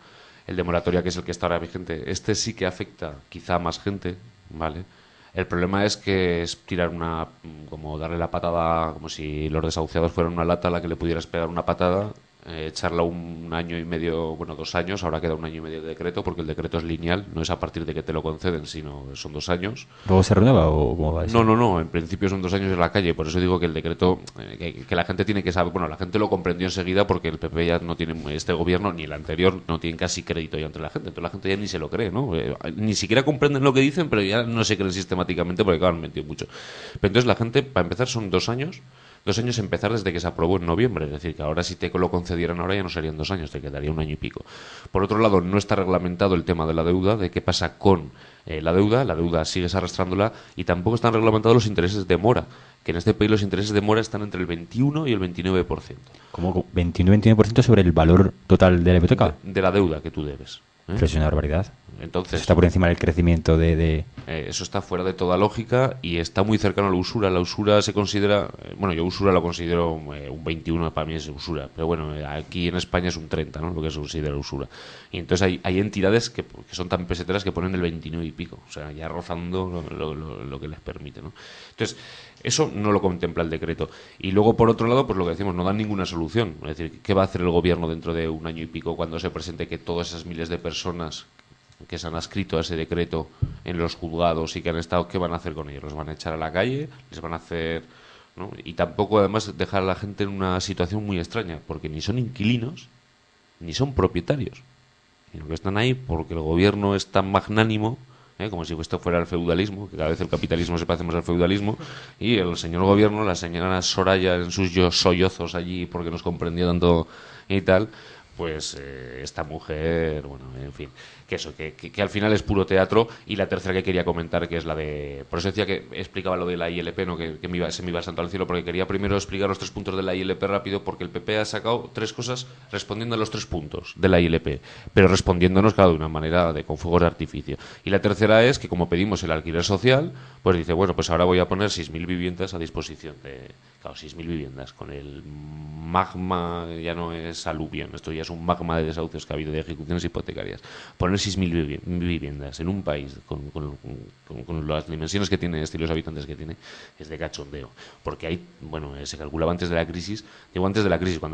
que es el que está ahora vigente. Este sí que afecta quizá a más gente, ¿vale? El problema es que es tirar como darle la patada, como si los desahuciados fueran una lata a la que le pudieras pegar una patada echarla un año y medio, bueno, 2 años, ahora queda un año y medio de decreto, porque el decreto es lineal, no es a partir de que te lo conceden, sino son 2 años. ¿Luego se renueva o cómo va eso? No, en principio son 2 años en la calle, por eso digo que el decreto, que la gente tiene que saber, bueno, la gente lo comprendió enseguida porque el PP ya no tiene, este gobierno ni el anterior no tienen casi crédito ya entre la gente, entonces la gente ya ni se lo cree, ¿no? Ni siquiera comprenden lo que dicen, pero ya no se creen sistemáticamente porque claro, han mentido mucho. Pero entonces la gente, para empezar, son 2 años. 2 años empezar desde que se aprobó en noviembre, es decir, que ahora si te lo concedieran ahora ya no serían 2 años, te quedaría un año y pico. Por otro lado, no está reglamentado el tema de la deuda, de qué pasa con la deuda sigues arrastrándola, y tampoco están reglamentados los intereses de mora, que en este país los intereses de mora están entre el 21 y el 29%. ¿Cómo 21-29% sobre el valor total de la hipoteca? De la deuda que tú debes. Es una barbaridad. Entonces, está por encima del crecimiento de... eso está fuera de toda lógica y está muy cercano a la usura. La usura se considera... bueno, yo usura lo considero un 21, para mí es usura. Pero bueno, aquí en España es un 30, ¿no? Lo que se considera usura. Y entonces hay entidades que son tan peseteras que ponen el 29 y pico. O sea, ya rozando lo que les permite, ¿no? Entonces, eso no lo contempla el decreto. Y luego, por otro lado, pues lo que decimos, no dan ninguna solución. Es decir, ¿qué va a hacer el gobierno dentro de un año y pico cuando se presente que todas esas miles de personas que se han adscrito a ese decreto en los juzgados y que han estado, qué van a hacer con ellos? ¿Los van a echar a la calle? ¿Les van a hacer...? ¿No? Y tampoco, además, dejar a la gente en una situación muy extraña, porque ni son inquilinos, ni son propietarios, sino que están ahí porque el gobierno es tan magnánimo, como si esto fuera el feudalismo, que cada vez el capitalismo se parece más al feudalismo, y el señor gobierno, la señora Soraya en sus sollozos allí porque nos comprendía tanto y tal, pues esta mujer, bueno, en fin, que eso, que al final es puro teatro. Y la tercera que quería comentar, que es la de... Por eso decía que explicaba lo de la ILP, ¿no? Que se me iba santo al cielo, porque quería primero explicar los 3 puntos de la ILP rápido, porque el PP ha sacado 3 cosas respondiendo a los 3 puntos de la ILP, pero respondiéndonos, claro, de una manera con fuegos de artificio. Y la tercera es que, como pedimos el alquiler social, pues dice, bueno, pues ahora voy a poner 6.000 viviendas a disposición de... Claro, 6.000 viviendas, con el magma, ya no es aluvión, esto ya es un magma de desahucios que ha habido de ejecuciones hipotecarias. Poner 6.000 viviendas en un país con las dimensiones que tiene este y los habitantes que tiene es de cachondeo. Porque hay, bueno, se calculaba antes de la crisis, cuando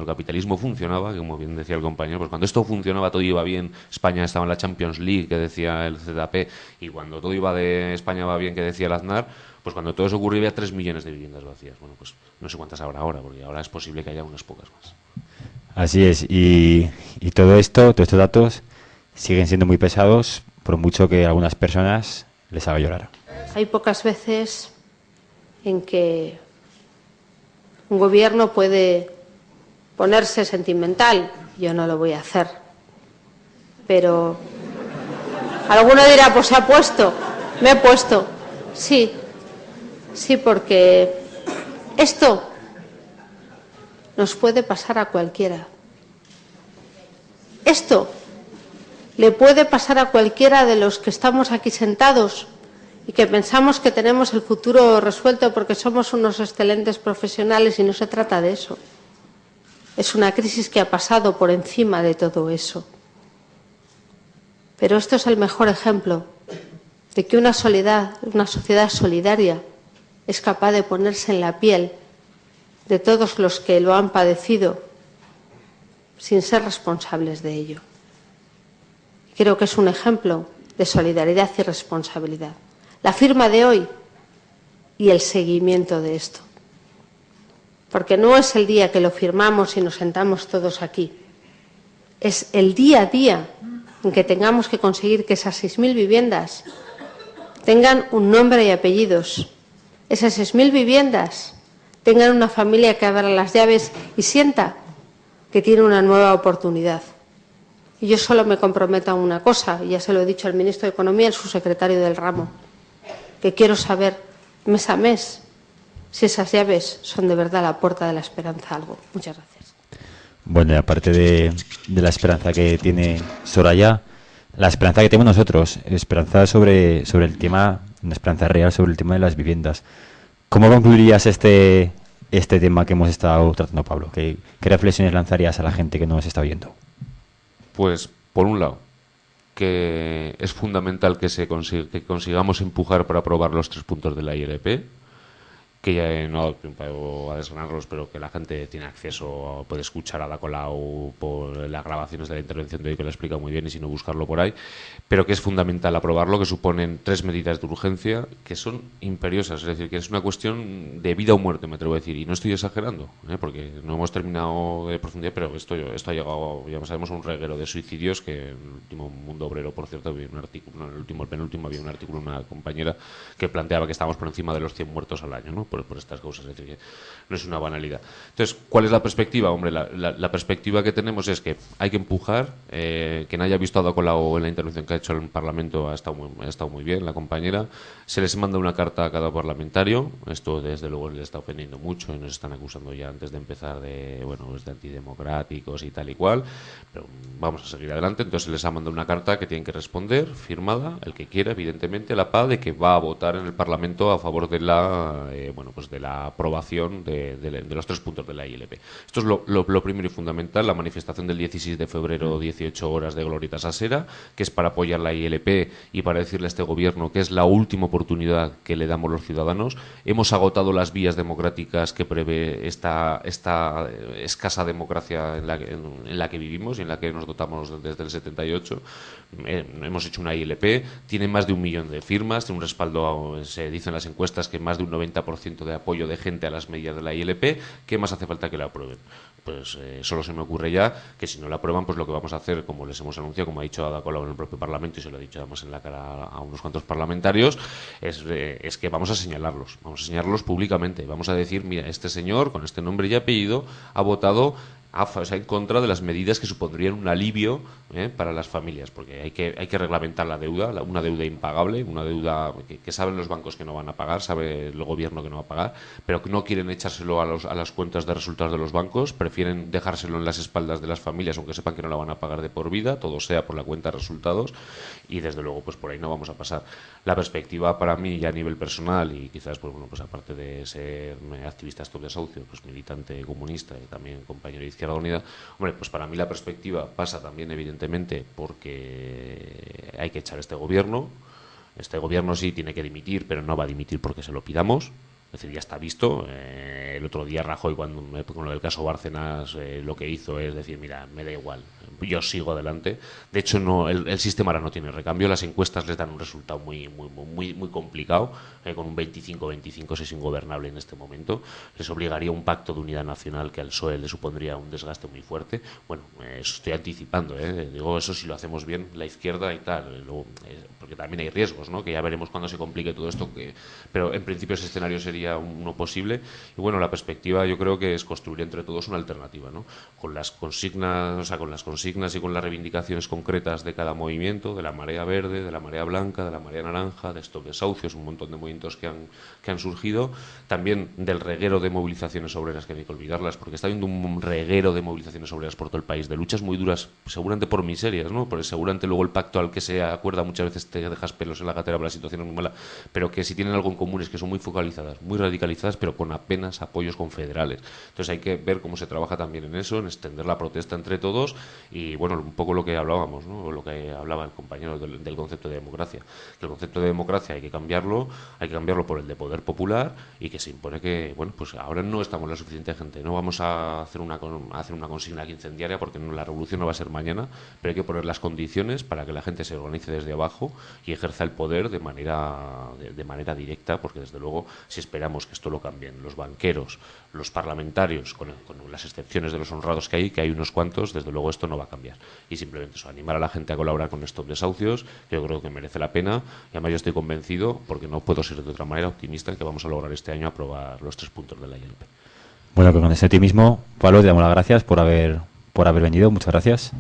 el capitalismo funcionaba, que como bien decía el compañero, pues cuando esto funcionaba, todo iba bien, España estaba en la Champions League, que decía el ZP, y cuando todo iba de España va bien, que decía el Aznar, pues cuando todo eso ocurrió había 3 millones de viviendas vacías. Bueno, pues no sé cuántas habrá ahora, porque ahora es posible que haya unas pocas más. Así es, y todo esto, todos estos datos siguen siendo muy pesados, por mucho que a algunas personas les haga llorar. Hay pocas veces en que un gobierno puede ponerse sentimental. Yo no lo voy a hacer. Pero alguno dirá, pues se ha puesto. Me he puesto. Sí, porque esto nos puede pasar a cualquiera. Esto le puede pasar a cualquiera de los que estamos aquí sentados y que pensamos que tenemos el futuro resuelto porque somos unos excelentes profesionales, y no se trata de eso. Es una crisis que ha pasado por encima de todo eso. Pero esto es el mejor ejemplo de que una sociedad solidaria es capaz de ponerse en la piel de todos los que lo han padecido sin ser responsables de ello. Creo que es un ejemplo de solidaridad y responsabilidad. La firma de hoy y el seguimiento de esto. Porque no es el día que lo firmamos y nos sentamos todos aquí. Es el día a día en que tengamos que conseguir que esas 6.000 viviendas tengan un nombre y apellidos. Esas 6.000 viviendas tengan una familia que abra las llaves y sienta que tiene una nueva oportunidad. Y yo solo me comprometo a una cosa, y ya se lo he dicho al ministro de Economía y al subsecretario del ramo, que quiero saber mes a mes si esas llaves son de verdad la puerta de la esperanza a algo. Muchas gracias. Bueno, y aparte de la esperanza que tiene Soraya, la esperanza que tenemos nosotros, esperanza sobre el tema, una esperanza real sobre el tema de las viviendas. ¿Cómo concluirías este tema que hemos estado tratando, Pablo? ¿Qué reflexiones lanzarías a la gente que nos está oyendo? Pues, por un lado, que es fundamental que consigamos empujar para aprobar los 3 puntos de la ILP, que ya no puedo a desgranarlos, pero que la gente tiene acceso, puede escuchar a Ada Colau por las grabaciones de la intervención de hoy, que lo explica muy bien, y si no buscarlo por ahí, pero que es fundamental aprobarlo, que suponen 3 medidas de urgencia que son imperiosas, es decir, que es una cuestión de vida o muerte, me atrevo a decir, y no estoy exagerando, porque no hemos terminado de profundidad, pero esto ha llegado, ya sabemos, a un reguero de suicidios, que en el último Mundo Obrero, por cierto, había un artículo, no, el penúltimo había un artículo, una compañera que planteaba que estábamos por encima de los 100 muertos al año, ¿no? Por estas cosas, es decir, que no es una banalidad. Entonces, ¿cuál es la perspectiva? Hombre, la perspectiva que tenemos es que hay que empujar, quien haya visto a Ada Colau en la intervención que ha hecho en el Parlamento ha estado muy bien, la compañera, se les manda una carta a cada parlamentario, esto desde luego les está ofendiendo mucho y nos están acusando ya antes de empezar de antidemocráticos y tal y cual, pero vamos a seguir adelante. Entonces se les ha mandado una carta que tienen que responder, firmada, el que quiera, evidentemente, la PA, de que va a votar en el Parlamento a favor de la de la aprobación de los 3 puntos de la ILP. Esto es lo primero y fundamental, la manifestación del 16 de febrero, 18 horas de Glorieta Sasera, que es para apoyar la ILP y para decirle a este gobierno que es la última oportunidad que le damos los ciudadanos. Hemos agotado las vías democráticas que prevé esta escasa democracia en la que vivimos y en la que nos dotamos desde el 78. Hemos hecho una ILP, tiene más de 1 millón de firmas, tiene un respaldo, se dicen las encuestas que más de un 90% de apoyo de gente a las medidas de la ILP. ¿Qué más hace falta que la aprueben? Pues solo se me ocurre ya que si no la aprueban, pues lo que vamos a hacer, como les hemos anunciado, como ha dicho Ada Colau en el propio Parlamento y se lo ha dicho además en la cara a unos cuantos parlamentarios, es que vamos a señalarlos públicamente, vamos a decir, mira, este señor con este nombre y apellido ha votado en contra de las medidas que supondrían un alivio para las familias, porque hay que reglamentar la deuda, una deuda impagable, una deuda que saben los bancos que no van a pagar, sabe el gobierno que no va a pagar, pero que no quieren echárselo a las cuentas de resultados de los bancos, prefieren dejárselo en las espaldas de las familias, aunque sepan que no la van a pagar de por vida, todo sea por la cuenta de resultados, y desde luego pues por ahí no vamos a pasar. La perspectiva para mí, ya a nivel personal, y quizás pues aparte de ser activista Stop Desahucios, pues militante comunista y también compañero de Izquierda Unida, hombre, pues para mí la perspectiva pasa también evidentemente porque hay que echar a este gobierno. Este gobierno sí tiene que dimitir, pero no va a dimitir porque se lo pidamos. Es decir, ya está visto. El otro día Rajoy, con lo del caso Bárcenas, lo que hizo es decir, mira, me da igual, yo sigo adelante. De hecho, el sistema ahora no tiene recambio. Las encuestas les dan un resultado muy complicado. Con un 25-25 es ingobernable en este momento. Les obligaría a un pacto de unidad nacional que al PSOE le supondría un desgaste muy fuerte. Bueno, eso estoy anticipando. Digo, eso si lo hacemos bien, la izquierda y tal. Luego, porque también hay riesgos, ¿no? Que ya veremos cuando se complique todo esto. Pero en principio ese escenario sería uno posible. Y bueno, la perspectiva yo creo que es construir entre todos una alternativa, ¿no? Con las consignas y con las reivindicaciones concretas de cada movimiento, de la marea verde, de la marea blanca, de la marea naranja, de Stop Desahucios, un montón de movimientos que han surgido, también del reguero de movilizaciones obreras, que no hay que olvidarlas, porque está habiendo un reguero de movilizaciones obreras por todo el país, de luchas muy duras, seguramente por miserias, ¿no? Porque seguramente luego el pacto al que se acuerda muchas veces te dejas pelos en la gatera, la situación es muy mala, pero que si tienen algo en común es que son muy focalizadas, muy radicalizadas, pero con apenas apoyos confederales. Entonces hay que ver cómo se trabaja también en eso, en extender la protesta entre todos y, bueno, un poco lo que hablábamos, ¿no? O lo que hablaba el compañero del concepto de democracia. Que el concepto de democracia hay que cambiarlo por el de poder popular y que se impone que, bueno, pues ahora no estamos la suficiente gente, no vamos a hacer una consigna incendiaria porque la revolución no va a ser mañana, pero hay que poner las condiciones para que la gente se organice desde abajo y ejerza el poder de manera directa, porque desde luego si esperamos que esto lo cambien los banqueros, los parlamentarios, con las excepciones de los honrados que hay unos cuantos, desde luego esto no va a cambiar. Y simplemente eso, animar a la gente a colaborar con Stop Desahucios, que yo creo que merece la pena, y además yo estoy convencido, porque no puedo ser de otra manera optimista, en que vamos a lograr este año aprobar los 3 puntos de la ILP. Bueno, pues con ese optimismo, Pablo, te damos las gracias por haber venido, muchas gracias.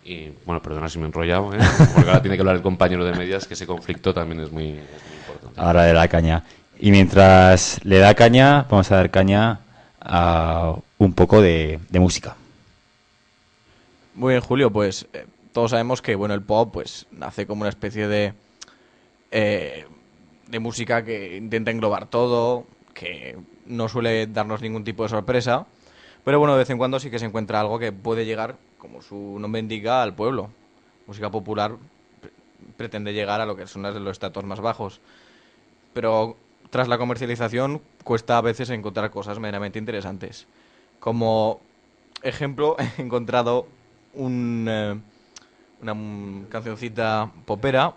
Y bueno, perdona si me he enrollado, porque ahora tiene que hablar el compañero de medias, que ese conflicto también es muy importante. Ahora le da caña. Y mientras le da caña, vamos a dar caña a un poco de música. Muy bien, Julio, pues todos sabemos que bueno, el pop pues nace como una especie de música que intenta englobar todo, que no suele darnos ningún tipo de sorpresa, pero bueno, de vez en cuando sí que se encuentra algo que puede llegar, como su nombre indica, al pueblo. Música popular pretende llegar a lo que son los estratos más bajos, pero tras la comercialización cuesta a veces encontrar cosas meramente interesantes. Como ejemplo, he encontrado una cancioncita popera,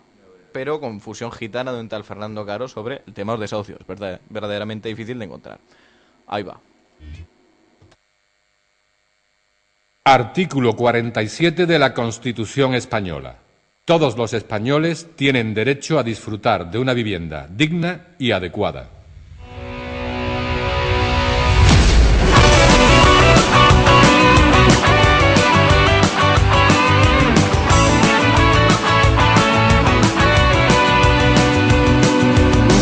pero con fusión gitana de un tal Fernando Caro sobre el tema de los desahucios. Verdaderamente difícil de encontrar. Ahí va. Artículo 47 de la Constitución Española. Todos los españoles tienen derecho a disfrutar de una vivienda digna y adecuada.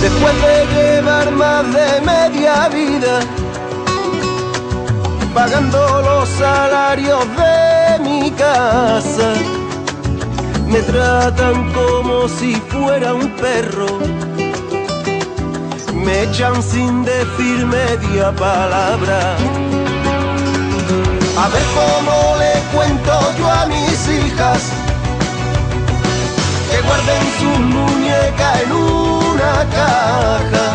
Después de llevar más de media vida pagando los salarios de mi casa, me tratan como si fuera un perro, me echan sin decir media palabra. A ver cómo le cuento yo a mis hijas que guarden sus muñecas en una caja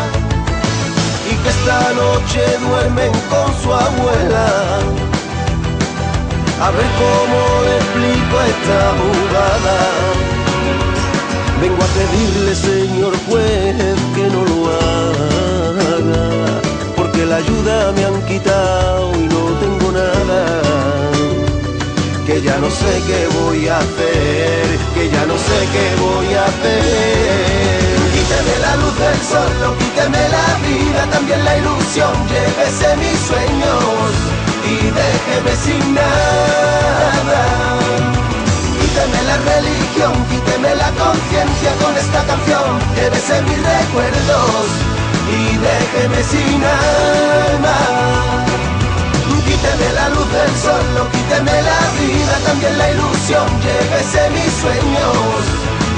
y que esta noche duermen con su abuela. A ver cómo le explico esta jugada. Vengo a pedirle, señor juez, que no lo haga, porque la ayuda me han quitado y no tengo nada. Que ya no sé qué voy a hacer, que ya no sé qué voy a hacer. Quíteme la luz del sol, quíteme la vida, también la ilusión, llévese mis sueños y déjeme sin nada. Quíteme la religión, quíteme la conciencia con esta canción, llévese mis recuerdos y déjeme sin alma. Quíteme la luz del sol, quíteme la vida, también la ilusión, llévese mis sueños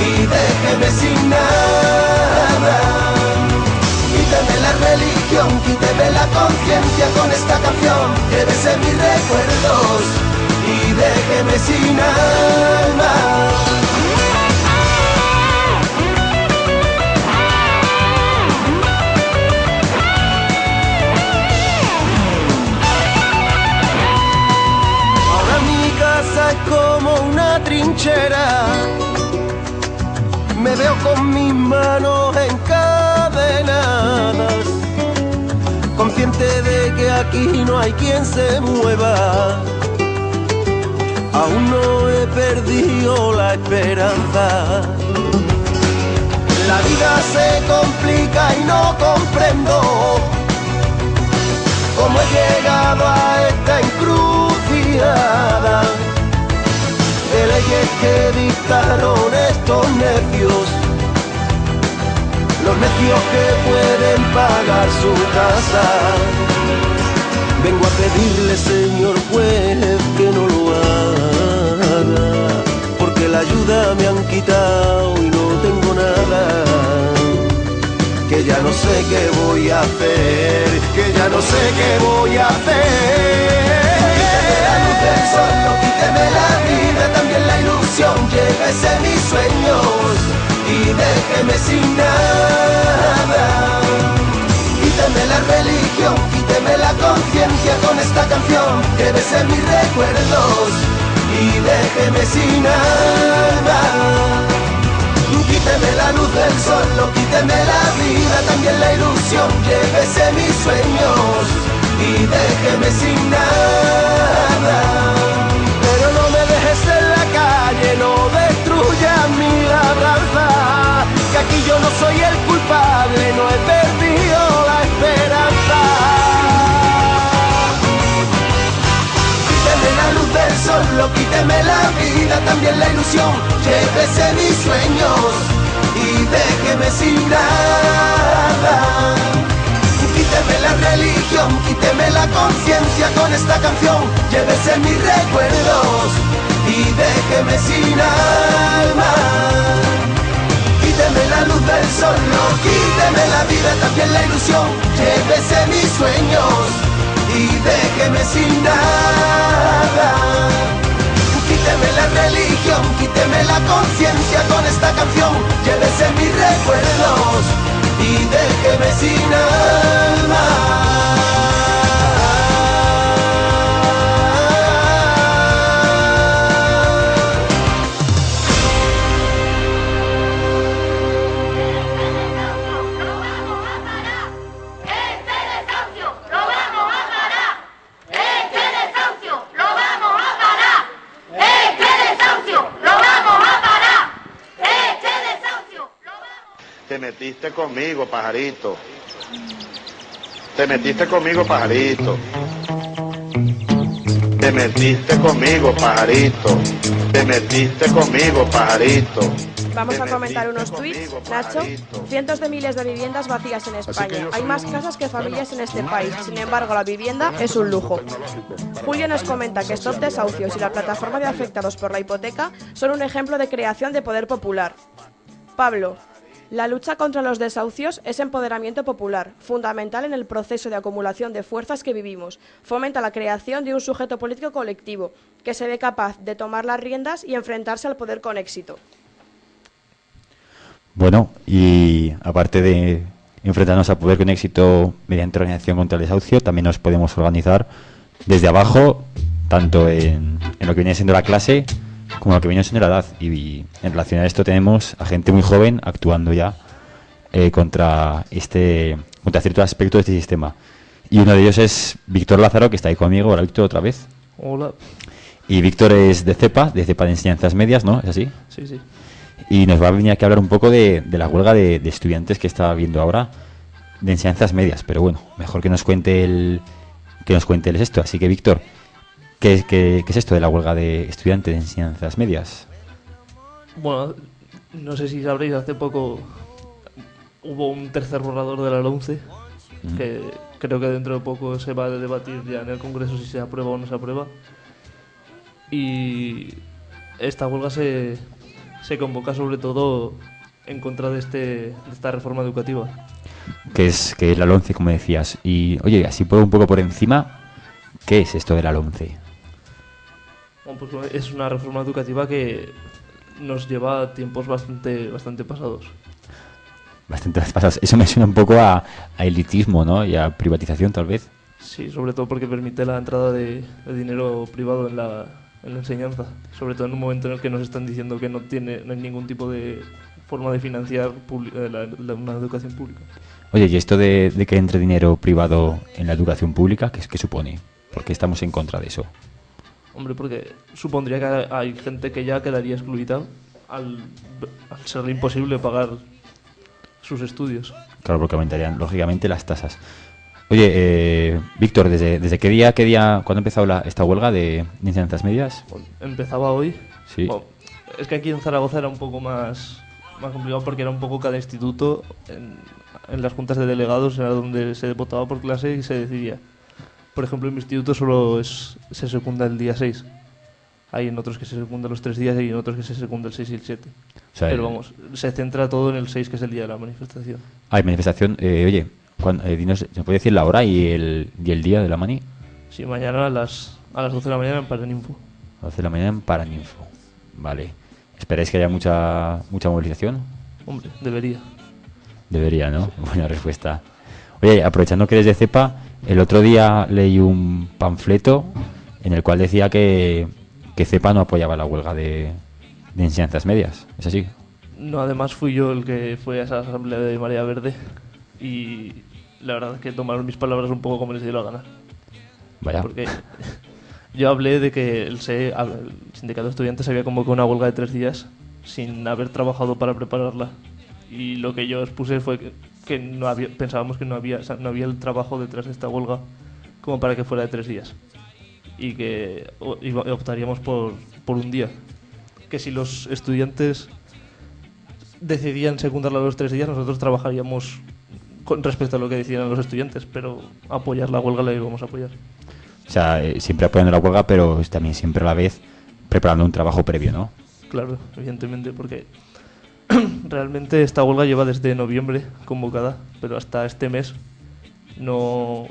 y déjeme sin nada. Quíteme la religión, quíteme la conciencia con esta canción, llévese mis recuerdos y déjeme sin alma. Es como una trinchera, me veo con mis manos encadenadas, consciente de que aquí no hay quien se mueva. Aún no he perdido la esperanza. La vida se complica y no comprendo cómo he llegado a esta encrucijada de leyes que dictaron estos necios, los necios que pueden pagar su casa. Vengo a pedirle, señor juez, que no lo haga, porque la ayuda me han quitado y no tengo nada. Que ya no sé qué voy a hacer, que ya no sé qué voy a hacer. Quíteme la luz del sol, quíteme la vida, también la ilusión, llévese mis sueños y déjeme sin nada. Quíteme la religión, quíteme la conciencia con esta canción, llévese mis recuerdos y déjeme sin alma. Quíteme la luz del sol, quíteme la vida, también la ilusión, llévese mis sueños y déjeme sin nada. Pero no me dejes en la calle, no destruyas mi labranza, que aquí yo no soy el culpable, no he perdido la esperanza. Quíteme la luz del sol, quíteme la vida, también la ilusión, llévese mis sueños y déjeme sin nada. Quíteme la religión, quíteme la conciencia con esta canción, llévese mis recuerdos y déjeme sin alma. Quíteme la luz del sol, quíteme la vida, también la ilusión, llévese mis sueños y déjeme sin nada. Quíteme la religión, quíteme la conciencia con esta canción, llévese mis recuerdos y déjeme irme sin alma. Te metiste conmigo, pajarito. Te metiste conmigo, pajarito. Te metiste conmigo, pajarito. Te metiste conmigo, pajarito. Vamos a comentar unos tweets, Nacho. Cientos de miles de viviendas vacías en España. Hay más casas que familias en este país. Sin embargo, la vivienda es un lujo. Julio nos comenta que Stop Desahucios y la plataforma de afectados por la hipoteca son un ejemplo de creación de poder popular. Pablo. La lucha contra los desahucios es empoderamiento popular, fundamental en el proceso de acumulación de fuerzas que vivimos. Fomenta la creación de un sujeto político colectivo, que se ve capaz de tomar las riendas y enfrentarse al poder con éxito. Bueno, y aparte de enfrentarnos al poder con éxito mediante organización contra el desahucio, también nos podemos organizar desde abajo, tanto en lo que viene siendo la clase como lo que viene siendo la edad. Y en relación a esto tenemos a gente muy joven actuando ya contra ciertos aspectos de este sistema. Y uno de ellos es Víctor Lázaro, que está ahí conmigo. Hola, Víctor, otra vez. Hola. Y Víctor es de CEPA de Enseñanzas Medias, ¿no? ¿Es así? Sí, sí. Y nos va a venir aquí a hablar un poco de la huelga de estudiantes que está habiendo ahora de enseñanzas medias. Pero bueno, mejor que nos cuente él esto. Así que, Víctor, ¿qué es esto de la huelga de estudiantes de enseñanzas medias? Bueno, no sé si sabréis, hace poco hubo un tercer borrador de la LOMCE, que creo que dentro de poco se va a debatir ya en el Congreso si se aprueba o no se aprueba. Y esta huelga se convoca sobre todo en contra de esta reforma educativa. Que es la LOMCE, como decías. Y, oye, así un poco por encima, ¿qué es esto de la LOMCE? Bueno, pues es una reforma educativa que nos lleva a tiempos bastante pasados. Bastante pasados. Eso me suena un poco a elitismo, ¿no? Y a privatización, tal vez. Sí, sobre todo porque permite la entrada de dinero privado en la enseñanza. Sobre todo en un momento en el que nos están diciendo que no hay ningún tipo de forma de financiar una educación pública. Oye, ¿y esto de que entre dinero privado en la educación pública, qué supone? ¿Por qué estamos en contra de eso? Hombre, porque supondría que hay gente que ya quedaría excluida al ser imposible pagar sus estudios. Claro, porque aumentarían, lógicamente, las tasas. Oye, Víctor, ¿desde qué día, cuándo ha empezado esta huelga de enseñanzas medias? Empezaba hoy. Sí. Bueno, es que aquí en Zaragoza era un poco más complicado porque era un poco cada instituto, en las juntas de delegados era donde se votaba por clase y se decidía. Por ejemplo, en mi instituto solo se secunda el día 6. Hay en otros que se secunda los 3 días y en otros que se secunda el 6 y el 7. O sea, pero vamos, se centra todo en el 6, que es el día de la manifestación. Hay manifestación. Oye, dinos, ¿se puede decir la hora y el día de la mani? Sí, mañana a las 12 de la mañana en Paraninfo. A las 12 de la mañana en Paraninfo. Vale. ¿Esperáis que haya mucha movilización? Hombre, debería. Debería, ¿no? Buena respuesta. Oye, aprovechando que eres de CEPA, el otro día leí un panfleto en el cual decía que CEPA no apoyaba la huelga de enseñanzas medias. ¿Es así? No, además fui yo el que fue a esa asamblea de Marea Verde y la verdad es que tomaron mis palabras un poco como les dio la gana. Vaya. Porque yo hablé de que el sindicato de estudiantes había convocado una huelga de 3 días sin haber trabajado para prepararla. Y lo que yo expuse fue que pensábamos que no había el trabajo detrás de esta huelga como para que fuera de 3 días. Y que optaríamos por un día. Que si los estudiantes decidían secundarla a los 3 días, nosotros trabajaríamos con respecto a lo que decidieran los estudiantes, pero apoyar la huelga la íbamos a apoyar. O sea, siempre apoyando la huelga, pero también siempre a la vez preparando un trabajo previo, ¿no? Claro, evidentemente, porque realmente esta huelga lleva desde noviembre convocada, pero hasta este mes no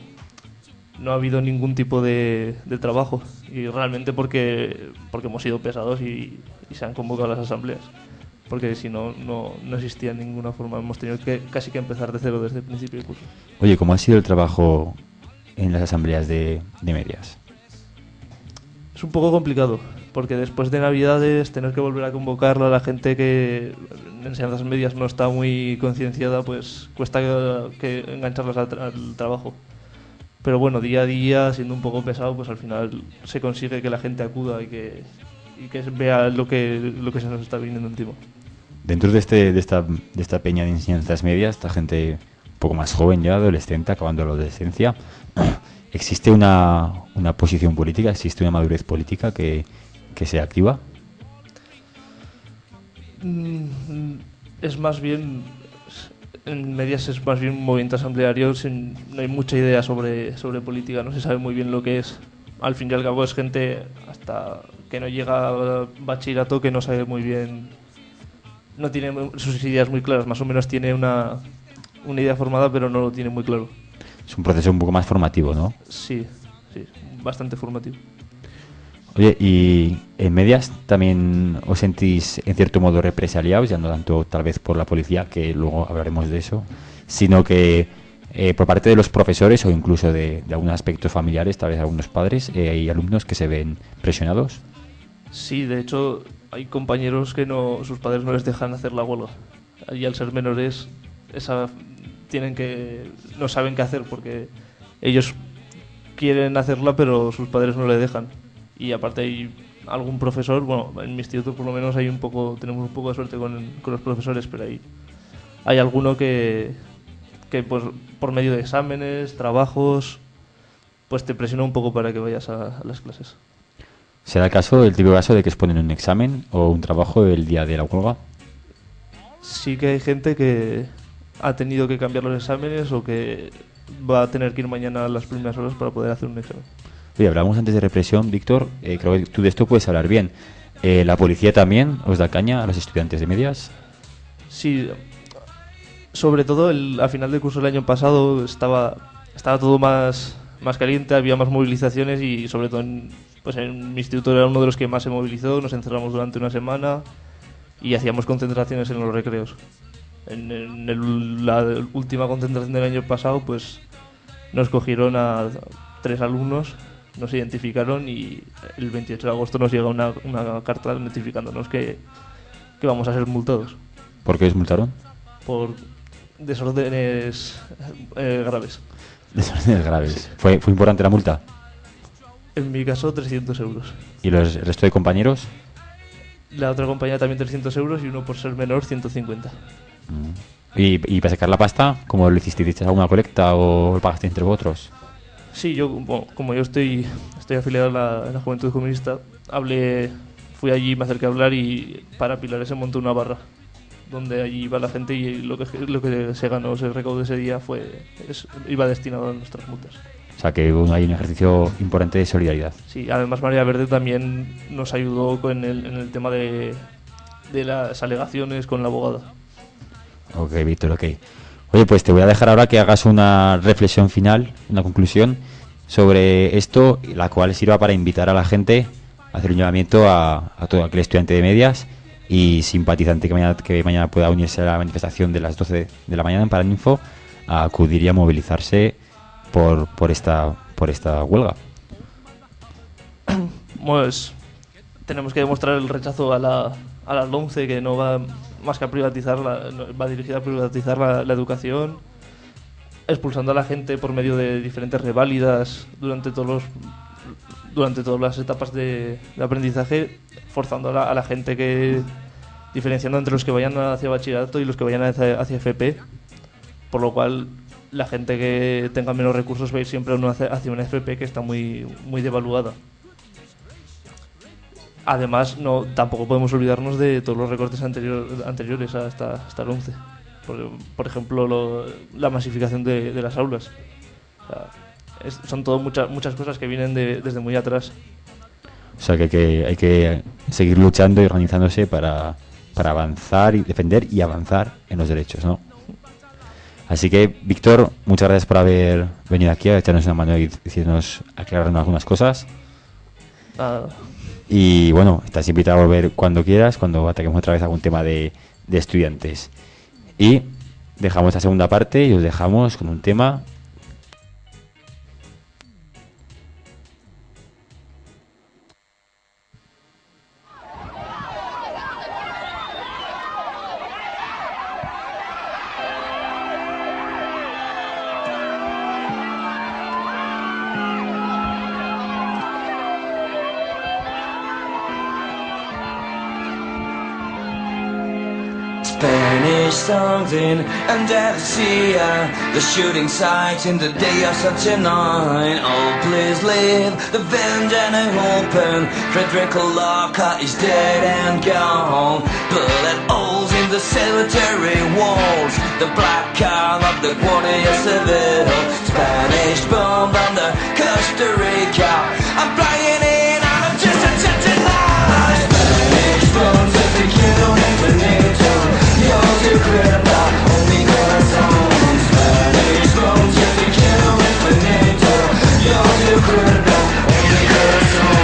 ha habido ningún tipo de trabajo. Y realmente porque hemos sido pesados y se han convocado las asambleas. porque si no, no existía ninguna forma. Hemos tenido que casi que empezar de cero desde el principio del curso. Oye, ¿cómo ha sido el trabajo en las asambleas de medias? Es un poco complicado, porque después de Navidades tener que volver a convocarlo a la gente que en enseñanzas medias no está muy concienciada, pues cuesta que engancharlos al trabajo. Pero bueno, día a día, siendo un poco pesado, pues al final se consigue que la gente acuda y que vea lo que se nos está viniendo encima. Dentro de esta peña de enseñanzas medias, esta gente un poco más joven ya, adolescente, acabando la adolescencia, ¿existe una posición política, existe una madurez política que sea activa? Es más bien, en medias es más bien un movimiento asambleario, no hay mucha idea sobre política, no se sabe muy bien lo que es. Al fin y al cabo es gente hasta que no llega a bachillerato que no sabe muy bien, no tiene sus ideas muy claras, más o menos tiene una idea formada pero no lo tiene muy claro. Es un proceso un poco más formativo, ¿no? Sí, bastante formativo. Oye, ¿y en medias también os sentís en cierto modo represaliados, ya no tanto tal vez por la policía, que luego hablaremos de eso, sino que por parte de los profesores o incluso de algunos aspectos familiares, tal vez algunos padres, hay alumnos que se ven presionados? Sí, de hecho hay compañeros que sus padres no les dejan hacer la huelga. Y al ser menores no saben qué hacer porque ellos quieren hacerla pero sus padres no le dejan. Y aparte hay algún profesor, bueno, en mi instituto por lo menos tenemos un poco de suerte con los profesores, pero hay alguno que pues por medio de exámenes, trabajos, pues te presiona un poco para que vayas a las clases. ¿Será el típico caso de que os ponen un examen o un trabajo el día de la huelga? Sí que hay gente que ha tenido que cambiar los exámenes o que va a tener que ir mañana a las primeras horas para poder hacer un examen. Oye, hablamos antes de represión, Víctor, creo que tú de esto puedes hablar bien. ¿La policía también os da caña a los estudiantes de medias? Sí, sobre todo a final del curso del año pasado estaba todo más caliente, había más movilizaciones y sobre todo en mi instituto era uno de los que más se movilizó, nos encerramos durante una semana y hacíamos concentraciones en los recreos. En la última concentración del año pasado pues nos cogieron a 3 alumnos, nos identificaron y el 28 de agosto nos llega una carta notificándonos que vamos a ser multados. ¿Por qué os multaron? Por desórdenes graves. Desórdenes graves. ¿Fue importante la multa? En mi caso 300 euros. ¿Y el resto de compañeros? La otra compañía también 300 euros y uno por ser menor 150. ¿Y para sacar la pasta, cómo lo hiciste? ¿Hiciste alguna colecta o lo pagaste entre vosotros? Sí, como yo estoy afiliado a la Juventud Comunista, fui allí, me acerqué a hablar y para Pilares se montó una barra donde allí iba la gente y lo que se ganó, se recaudó ese día iba destinado a nuestras multas. O sea que hay un ejercicio importante de solidaridad. Sí, además María Verde también nos ayudó en el tema de las alegaciones con la abogada. Ok, Víctor, ok. Oye, pues te voy a dejar ahora que hagas una reflexión final, una conclusión sobre esto, la cual sirva para invitar a la gente a hacer un llamamiento a todo aquel estudiante de medias y simpatizante que mañana pueda unirse a la manifestación de las 12 de la mañana en Paraninfo a acudir y a movilizarse por esta huelga. Pues tenemos que demostrar el rechazo a la LOMCE, que no va más que a privatizarla, va dirigida a privatizar la educación, expulsando a la gente por medio de diferentes reválidas durante todas las etapas de aprendizaje, forzando a la gente diferenciando entre los que vayan hacia bachillerato y los que vayan hacia FP, por lo cual la gente que tenga menos recursos va a ir siempre hacia una FP que está muy, muy devaluada. Además, tampoco podemos olvidarnos de todos los recortes anteriores hasta el 11. Por ejemplo, la masificación de las aulas. O sea, son todo muchas cosas que vienen desde muy atrás. O sea que hay que seguir luchando y organizándose para avanzar y defender y avanzar en los derechos, ¿no? Así que, Víctor, muchas gracias por haber venido aquí a echarnos una mano y decirnos, aclararnos algunas cosas. Y bueno, estás invitado a volver cuando quieras, cuando ataquemos otra vez algún tema de estudiantes. Y dejamos esta segunda parte y os dejamos con un tema. Spanish songs in Andalusia, the shooting sight in the day of such a night. Oh, please leave the Vendana open. Frederick Lockhart is dead and gone. Bullet holes in the cemetery walls. The black car of the Guardia Civil. Spanish bomb under Costa Rica. I'm flying in on a distant tonight. Spanish bombs at the Kilo Infinito. Yo te cuerda, oh mi corazón. Spanish bombs at the Kilo Infinito. Yo te cuerda, oh mi corazón.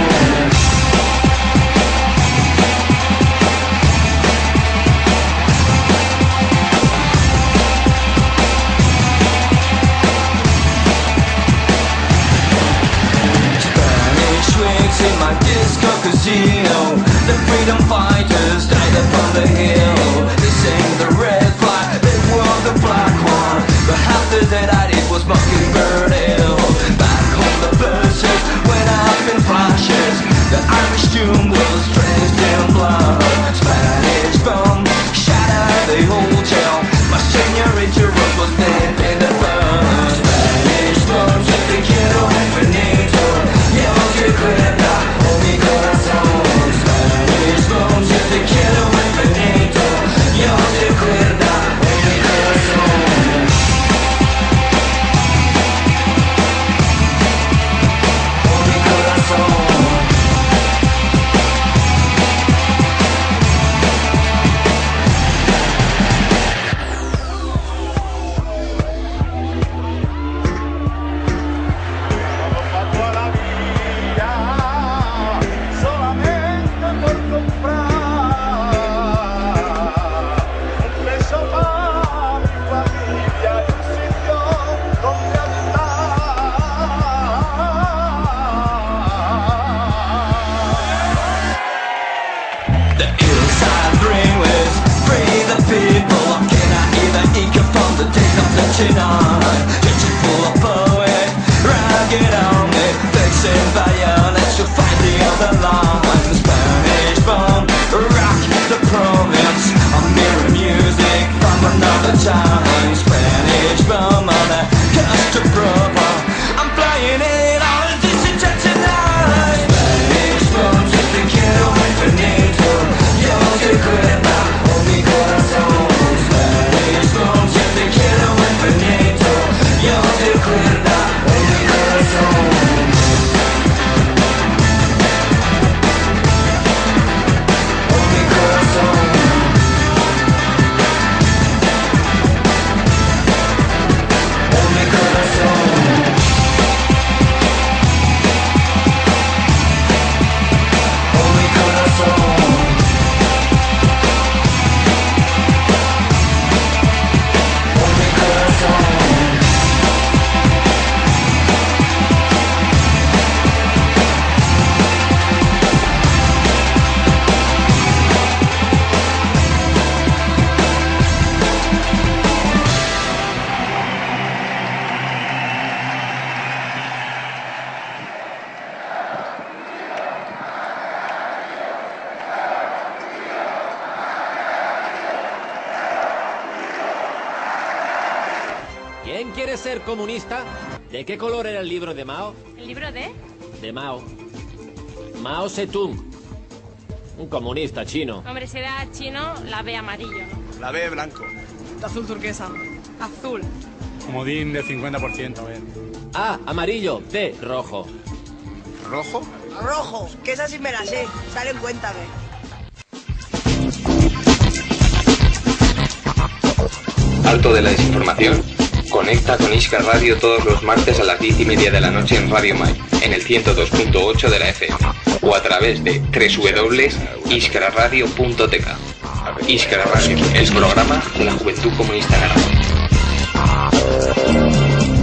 Spanish wigs in my disco casino. The freedom fighters died upon the hill. They sang the red flag, they wore the black one. But after that it was Mockingbird Hill. Back home the buses went up in flashes. The Irish tune was drenched in blood. Spanish bomb shattered the hotel. My señorita Rose was dead in the blood. Spanish bombs at the Kilo Infinito. Yo te cuerda, oh mi corazón. Spanish bombs at the Kilo Infinito. Yo te cuerda, oh mi corazón. Oh mi corazón. ¿Quién quiere ser comunista? ¿De qué color era el libro de Mao? ¿El libro de? De Mao. Mao Zedong. Un comunista chino. Hombre, si era chino, la B amarillo, ¿no? La B blanco. La azul turquesa. Azul. Comodín de 50%, a ver. A, amarillo. B, rojo. ¿Rojo? Rojo, que esa sí me la sé. Sale en Cuéntame. ¿Harto de la desinformación? Conecta con Iskra Radio todos los martes a las 10:30 de la noche en Radio Mai, en el 102.8 de la FM, o a través de www.iskraradio.tk. Iskra Radio, el programa de la Juventud Comunista en Aragón.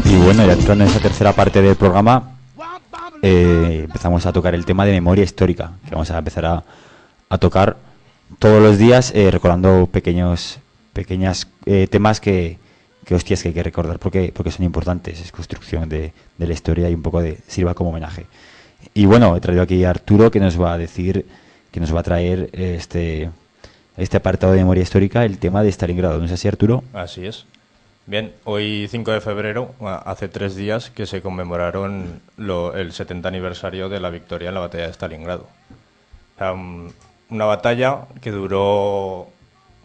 Y bueno, ya entrando en esa tercera parte del programa, empezamos a tocar el tema de memoria histórica, que vamos a empezar a tocar todos los días, recordando pequeños temas que hostias que hay que recordar porque son importantes. Es construcción de la historia y un poco sirva como homenaje. Y bueno, he traído aquí a Arturo, que nos va a decir, que nos va a traer este apartado de memoria histórica, el tema de Stalingrado. ¿No es así, Arturo? Así es. Bien, hoy 5 de febrero, hace 3 días que se conmemoraron el 70 aniversario de la victoria en la batalla de Stalingrado. Una batalla que duró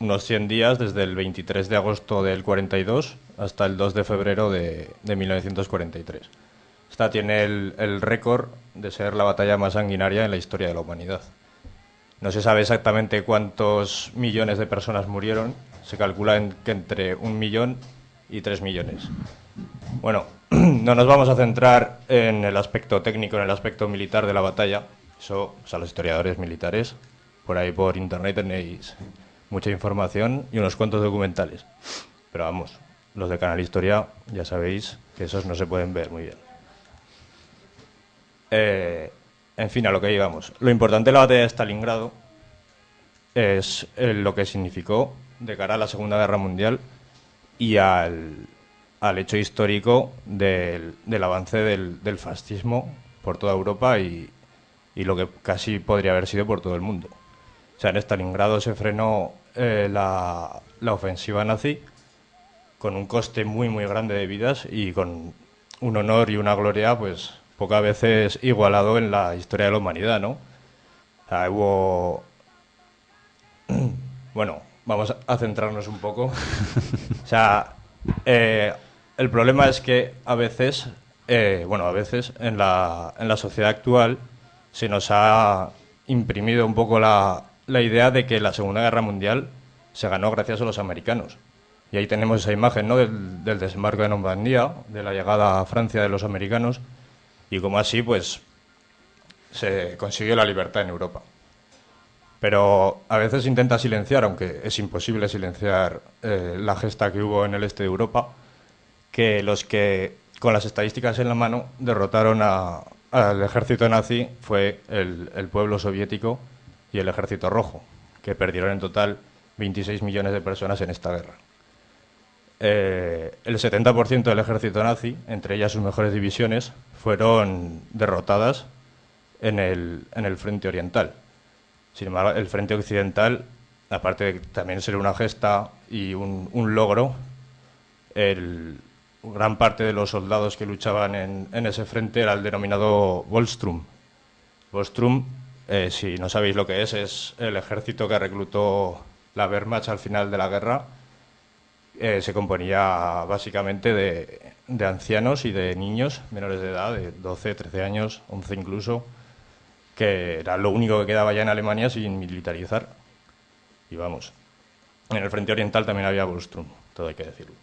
unos 100 días, desde el 23 de agosto del 42 hasta el 2 de febrero de 1943. Esta tiene el récord de ser la batalla más sanguinaria en la historia de la humanidad. No se sabe exactamente cuántos millones de personas murieron, se calcula que entre 1 millón y 3 millones. Bueno, no nos vamos a centrar en el aspecto técnico, en el aspecto militar de la batalla. Eso, o sea, los historiadores militares, por ahí por internet tenéis mucha información y unos cuantos documentales. Pero vamos, los de Canal Historia ya sabéis que esos no se pueden ver muy bien. En fin, a lo que llegamos. Lo importante de la batalla de Stalingrado es lo que significó de cara a la Segunda Guerra Mundial y al hecho histórico del avance del fascismo por toda Europa y lo que casi podría haber sido por todo el mundo. O sea, en Stalingrado se frenó la ofensiva nazi con un coste muy, muy grande de vidas y con un honor y una gloria, pues, pocas veces igualado en la historia de la humanidad, ¿no? O sea, hubo... Bueno, vamos a centrarnos un poco. O sea, el problema es que a veces en la sociedad actual se nos ha imprimido un poco la idea de que la Segunda Guerra Mundial se ganó gracias a los americanos. Y ahí tenemos esa imagen, ¿no?, del desembarco de Normandía, de la llegada a Francia de los americanos, y como así, pues, se consiguió la libertad en Europa. Pero a veces se intenta silenciar, aunque es imposible silenciar la gesta que hubo en el este de Europa, que los que, con las estadísticas en la mano, derrotaron al ejército nazi fue el pueblo soviético y el ejército rojo, que perdieron en total 26 millones de personas en esta guerra. El 70% del ejército nazi, entre ellas sus mejores divisiones, fueron derrotadas en el frente oriental. Sin embargo, el frente occidental, aparte de también ser una gesta y un logro, gran parte de los soldados que luchaban en ese frente era el denominado Volkssturm. Volkssturm, si no sabéis lo que es el ejército que reclutó la Wehrmacht al final de la guerra. Se componía básicamente de ancianos y de niños menores de edad, de 12, 13 años, 11 incluso, que era lo único que quedaba ya en Alemania sin militarizar. Y vamos, en el frente oriental también había Volkssturm, todo hay que decirlo.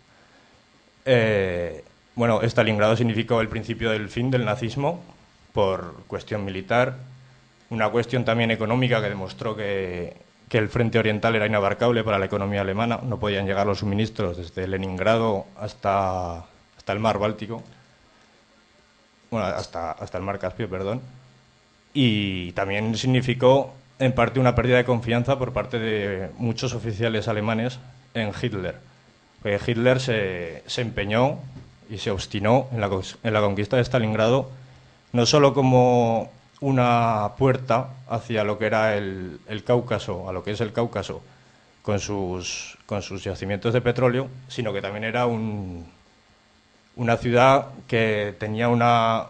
Bueno, Stalingrado significó el principio del fin del nazismo por cuestión militar, una cuestión también económica que demostró que el frente oriental era inabarcable para la economía alemana, no podían llegar los suministros desde Leningrado hasta el mar Báltico, bueno, hasta el mar Caspio, perdón, y también significó en parte una pérdida de confianza por parte de muchos oficiales alemanes en Hitler, porque Hitler se empeñó y se obstinó en la conquista de Stalingrado, no solo como una puerta hacia lo que era el Cáucaso, a lo que es el Cáucaso, con sus yacimientos de petróleo, sino que también era una ciudad que tenía una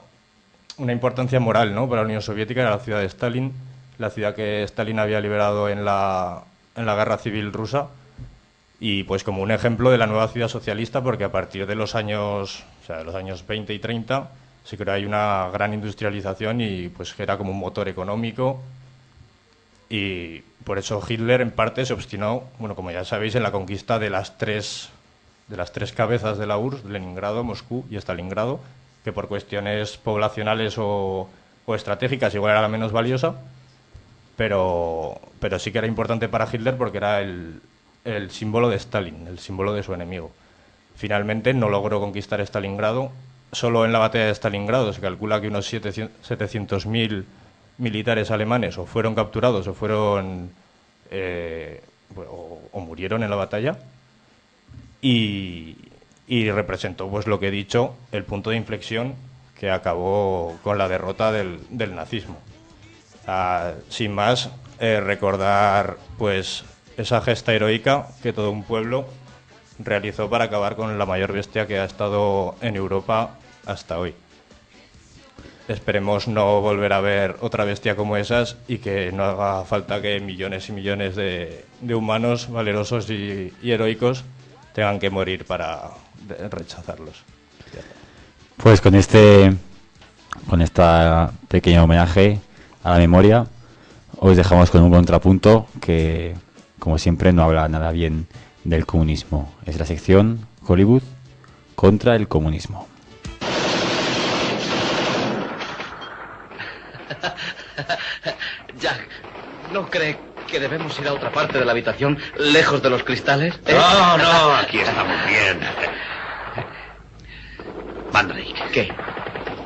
importancia moral, ¿no?, para la Unión Soviética. Era la ciudad de Stalin, la ciudad que Stalin había liberado en la guerra civil rusa, y pues como un ejemplo de la nueva ciudad socialista, porque a partir de los años 20 y 30 sí que hay una gran industrialización y pues era como un motor económico, y por eso Hitler en parte se obstinó, bueno, como ya sabéis, en la conquista de las tres las tres cabezas de la URSS, Leningrado, Moscú y Stalingrado, que por cuestiones poblacionales o estratégicas igual era la menos valiosa, pero sí que era importante para Hitler porque era el símbolo de Stalin, el símbolo de su enemigo. Finalmente no logró conquistar Stalingrado. Solo en la batalla de Stalingrado se calcula que unos 700.000 militares alemanes o fueron capturados o fueron o murieron en la batalla, y representó, pues lo que he dicho, el punto de inflexión que acabó con la derrota del nazismo. Sin más, recordar pues esa gesta heroica que todo un pueblo realizó para acabar con la mayor bestia que ha estado en Europa hasta hoy. Esperemos no volver a ver otra bestia como esas y que no haga falta que millones y millones de humanos valerosos y heroicos tengan que morir para rechazarlos. Pues con esta pequeño homenaje a la memoria, os dejamos con un contrapunto que, como siempre, no habla nada bien del comunismo. Es la sección Hollywood contra el comunismo. Jack, ¿no cree que debemos ir a otra parte de la habitación, lejos de los cristales? No, aquí estamos bien. Mandrake. ¿Qué?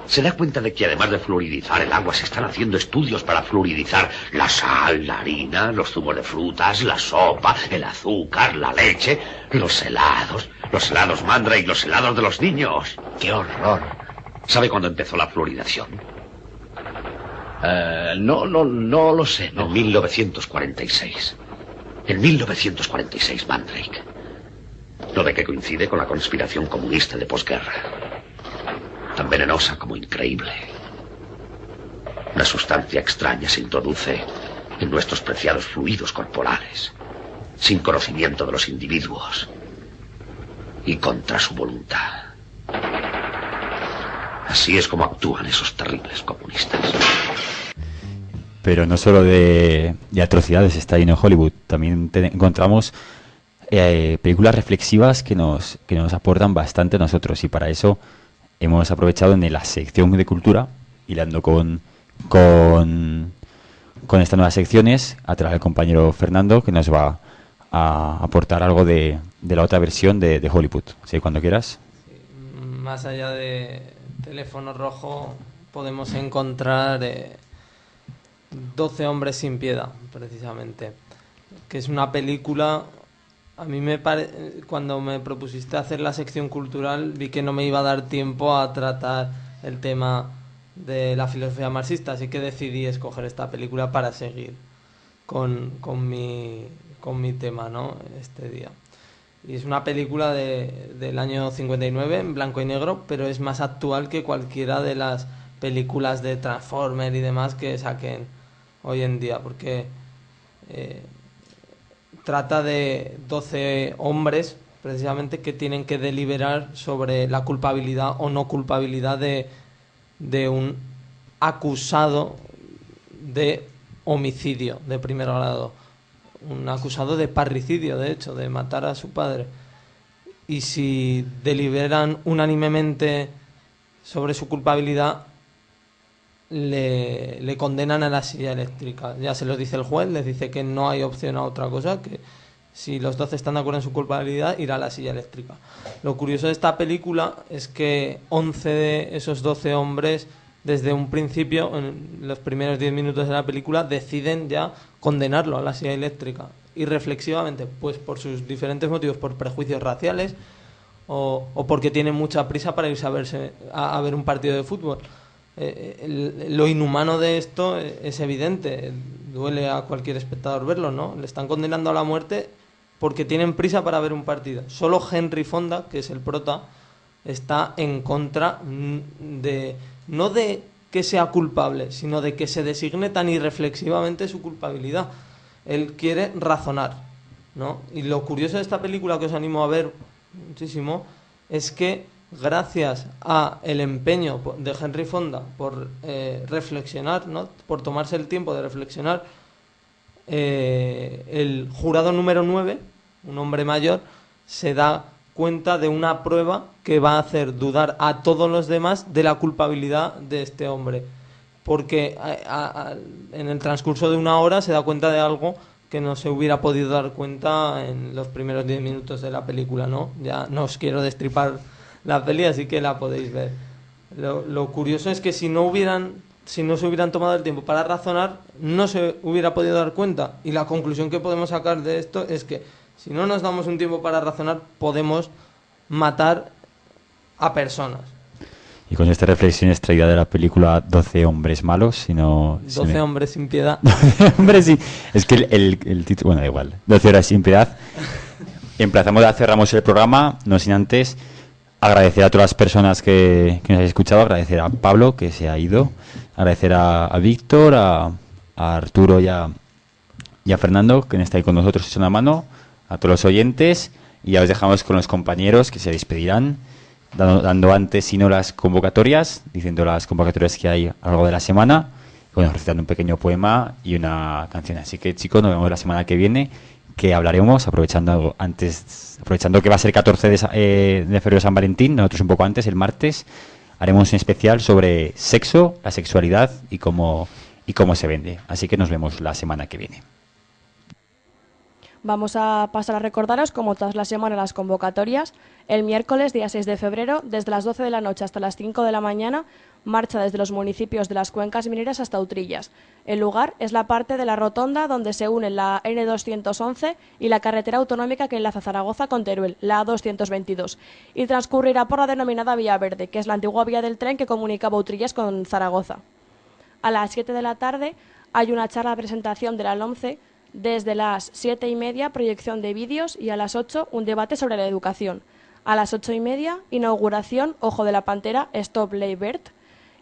¿Se da cuenta de que además de fluoridizar el agua se están haciendo estudios para fluoridizar la sal, la harina, los zumos de frutas, la sopa, el azúcar, la leche, los helados Mandrake, los helados de los niños? ¡Qué horror! ¿Sabe cuándo empezó la fluoridación? No lo sé, no. En 1946. En 1946, Mandrake. ¿No ve que coincide con la conspiración comunista de posguerra? Tan venenosa como increíble. Una sustancia extraña se introduce en nuestros preciados fluidos corporales, sin conocimiento de los individuos y contra su voluntad. Así es como actúan esos terribles comunistas. Pero no solo de atrocidades está lleno Hollywood, también encontramos películas reflexivas que nos aportan bastante a nosotros, y para eso hemos aprovechado en la sección de cultura, hilando con estas nuevas secciones, a través del compañero Fernando, que nos va a aportar algo de la otra versión de Hollywood. ¿Sí? Cuando quieras. Sí, más allá de Teléfono Rojo, podemos encontrar 12 hombres sin piedad, precisamente, que es una película. A mí cuando me propusiste hacer la sección cultural, vi que no me iba a dar tiempo a tratar el tema de la filosofía marxista, así que decidí escoger esta película para seguir con mi tema, ¿no?, este día. Y es una película del año 59, en blanco y negro, pero es más actual que cualquiera de las películas de Transformers y demás que saquen hoy en día, porque trata de 12 hombres, precisamente, que tienen que deliberar sobre la culpabilidad o no culpabilidad de un acusado de homicidio de primer grado, un acusado de parricidio, de hecho, de matar a su padre. Y si deliberan unánimemente sobre su culpabilidad, le condenan a la silla eléctrica. Ya se lo dice el juez, les dice que no hay opción a otra cosa, que si los 12 están de acuerdo en su culpabilidad, irá a la silla eléctrica. Lo curioso de esta película es que 11 de esos 12 hombres, desde un principio, en los primeros 10 minutos de la película, deciden ya condenarlo a la silla eléctrica. Y reflexivamente, pues por sus diferentes motivos, por prejuicios raciales o porque tienen mucha prisa para irse a ver un partido de fútbol. Lo inhumano de esto es evidente, duele a cualquier espectador verlo, ¿no? Le están condenando a la muerte porque tienen prisa para ver un partido. Solo Henry Fonda, que es el prota, está en contra no de que sea culpable, sino de que se designe tan irreflexivamente su culpabilidad. Él quiere razonar, ¿no? Y lo curioso de esta película, que os animo a ver muchísimo, es que gracias a el empeño de Henry Fonda por reflexionar, ¿no?, por tomarse el tiempo de reflexionar, el jurado número 9, un hombre mayor, se da cuenta de una prueba que va a hacer dudar a todos los demás de la culpabilidad de este hombre. Porque en el transcurso de una hora se da cuenta de algo que no se hubiera podido dar cuenta en los primeros 10 minutos de la película, ¿no? Ya no os quiero destripar la peli, así que la podéis ver. Lo curioso es que si no se hubieran tomado el tiempo para razonar, no se hubiera podido dar cuenta. Y la conclusión que podemos sacar de esto es que si no nos damos un tiempo para razonar, podemos matar a personas. Y con esta reflexión extraída de la película 12 hombres malos, si no... 12 hombres sin piedad. 12 hombres sin... Es que el título... Bueno, da igual. 12 horas sin piedad. Cerramos el programa, no sin antes agradecer a todas las personas que nos habéis escuchado, agradecer a Pablo, que se ha ido, agradecer a Víctor, a Arturo y a Fernando, que está ahí con nosotros, echando una mano, a todos los oyentes, y ya os dejamos con los compañeros que se despedirán, dando antes y no las convocatorias, diciendo las convocatorias que hay a lo largo de la semana, bueno, recitando un pequeño poema y una canción. Así que, chicos, nos vemos la semana que viene, que hablaremos, aprovechando que va a ser 14 de febrero San Valentín, nosotros un poco antes, el martes, haremos un especial sobre sexo, la sexualidad y cómo se vende. Así que nos vemos la semana que viene. Vamos a pasar a recordaros, como todas las semanas, las convocatorias. El miércoles, día 6 de febrero, desde las 12 de la noche hasta las 5 de la mañana, marcha desde los municipios de las cuencas mineras hasta Utrillas. El lugar es la parte de la rotonda donde se unen la N211 y la carretera autonómica que enlaza Zaragoza con Teruel, la A222, y transcurrirá por la denominada Vía Verde, que es la antigua vía del tren que comunicaba Utrillas con Zaragoza. A las 7 de la tarde hay una charla de presentación de la LOMCE. Desde las 7:30, proyección de vídeos, y a las 8, un debate sobre la educación. A las 8:30, inauguración Ojo de la Pantera, Stop Leibert.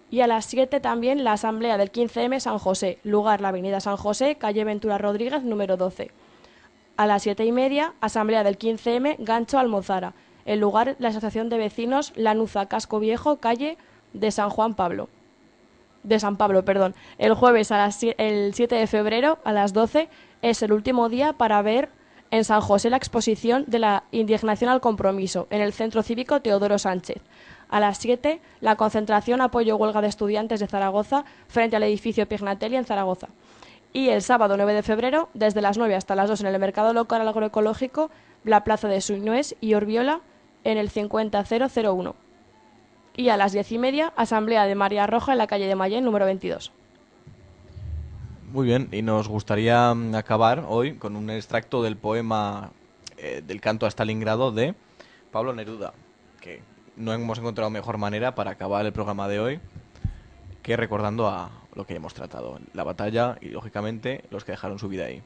Y a las 7 también la asamblea del 15M San José, lugar la avenida San José, calle Ventura Rodríguez, número 12. A las 7:30, asamblea del 15M Gancho Almozara, el lugar la asociación de vecinos Lanuza Casco Viejo, calle de San Pablo. El jueves el 7 de febrero a las 12 es el último día para ver en San José la exposición de la indignación al compromiso en el Centro Cívico Teodoro Sánchez. A las 7 la concentración apoyo huelga de estudiantes de Zaragoza frente al edificio Pignatelli en Zaragoza. Y el sábado 9 de febrero, desde las 9 hasta las 2 en el mercado local agroecológico, la plaza de Suñués y Orbiola en el 50001. Y a las 10:30, asamblea de María Roja en la calle de Mayén, número 22. Muy bien, y nos gustaría acabar hoy con un extracto del poema del canto a Stalingrado de Pablo Neruda, que no hemos encontrado mejor manera para acabar el programa de hoy que recordando a lo que hemos tratado, la batalla y, lógicamente, los que dejaron su vida ahí.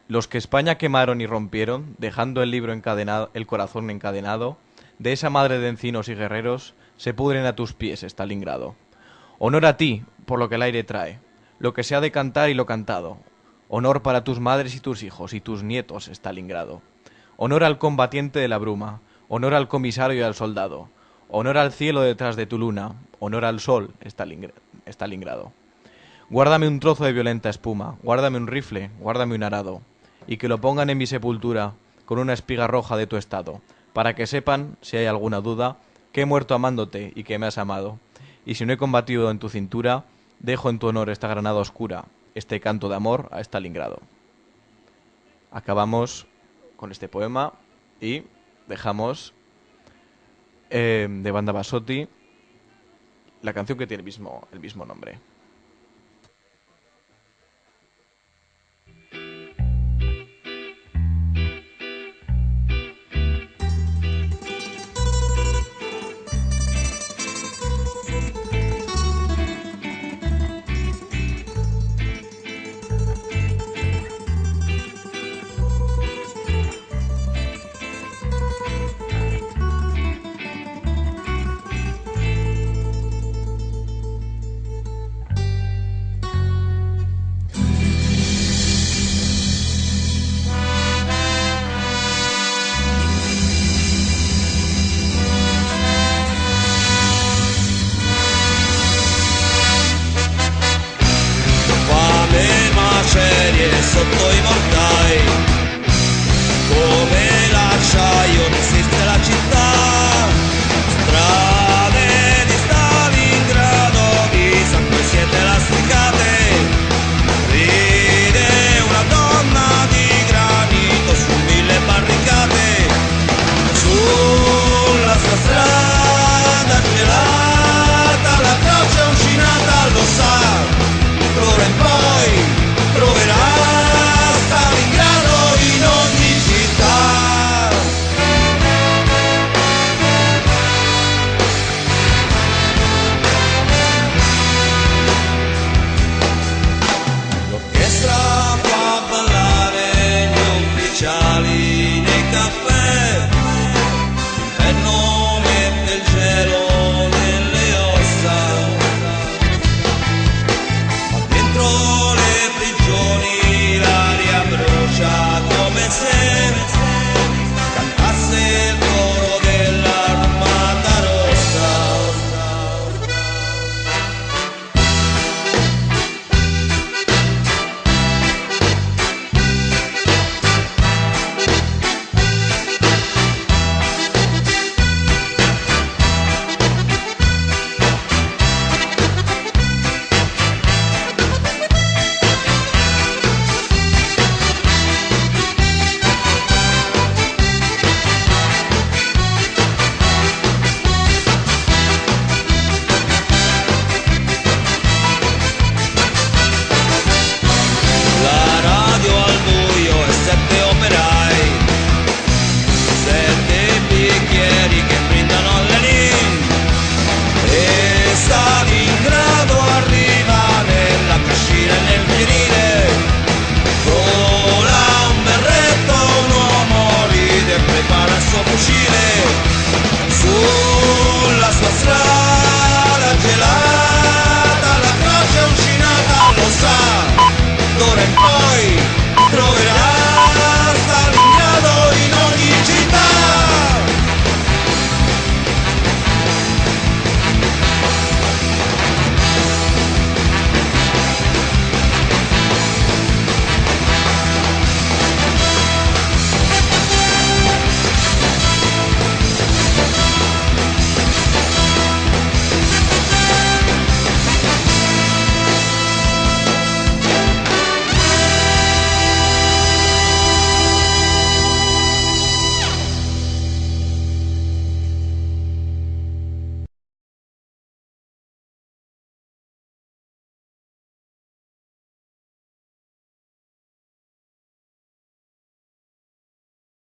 Los que España quemaron y rompieron, dejando el libro encadenado, el corazón encadenado, de esa madre de encinos y guerreros, se pudren a tus pies, Stalingrado. Honor a ti, por lo que el aire trae, lo que se ha de cantar y lo cantado. Honor para tus madres y tus hijos y tus nietos, Stalingrado. Honor al combatiente de la bruma, honor al comisario y al soldado. Honor al cielo detrás de tu luna, honor al sol, Stalingrado. Guárdame un trozo de violenta espuma, guárdame un rifle, guárdame un arado, y que lo pongan en mi sepultura con una espiga roja de tu estado, para que sepan, si hay alguna duda, que he muerto amándote y que me has amado. Y si no he combatido en tu cintura, dejo en tu honor esta granada oscura, este canto de amor a Stalingrado. Acabamos con este poema y dejamos de Banda Basotti la canción que tiene el mismo nombre. Sotto i morti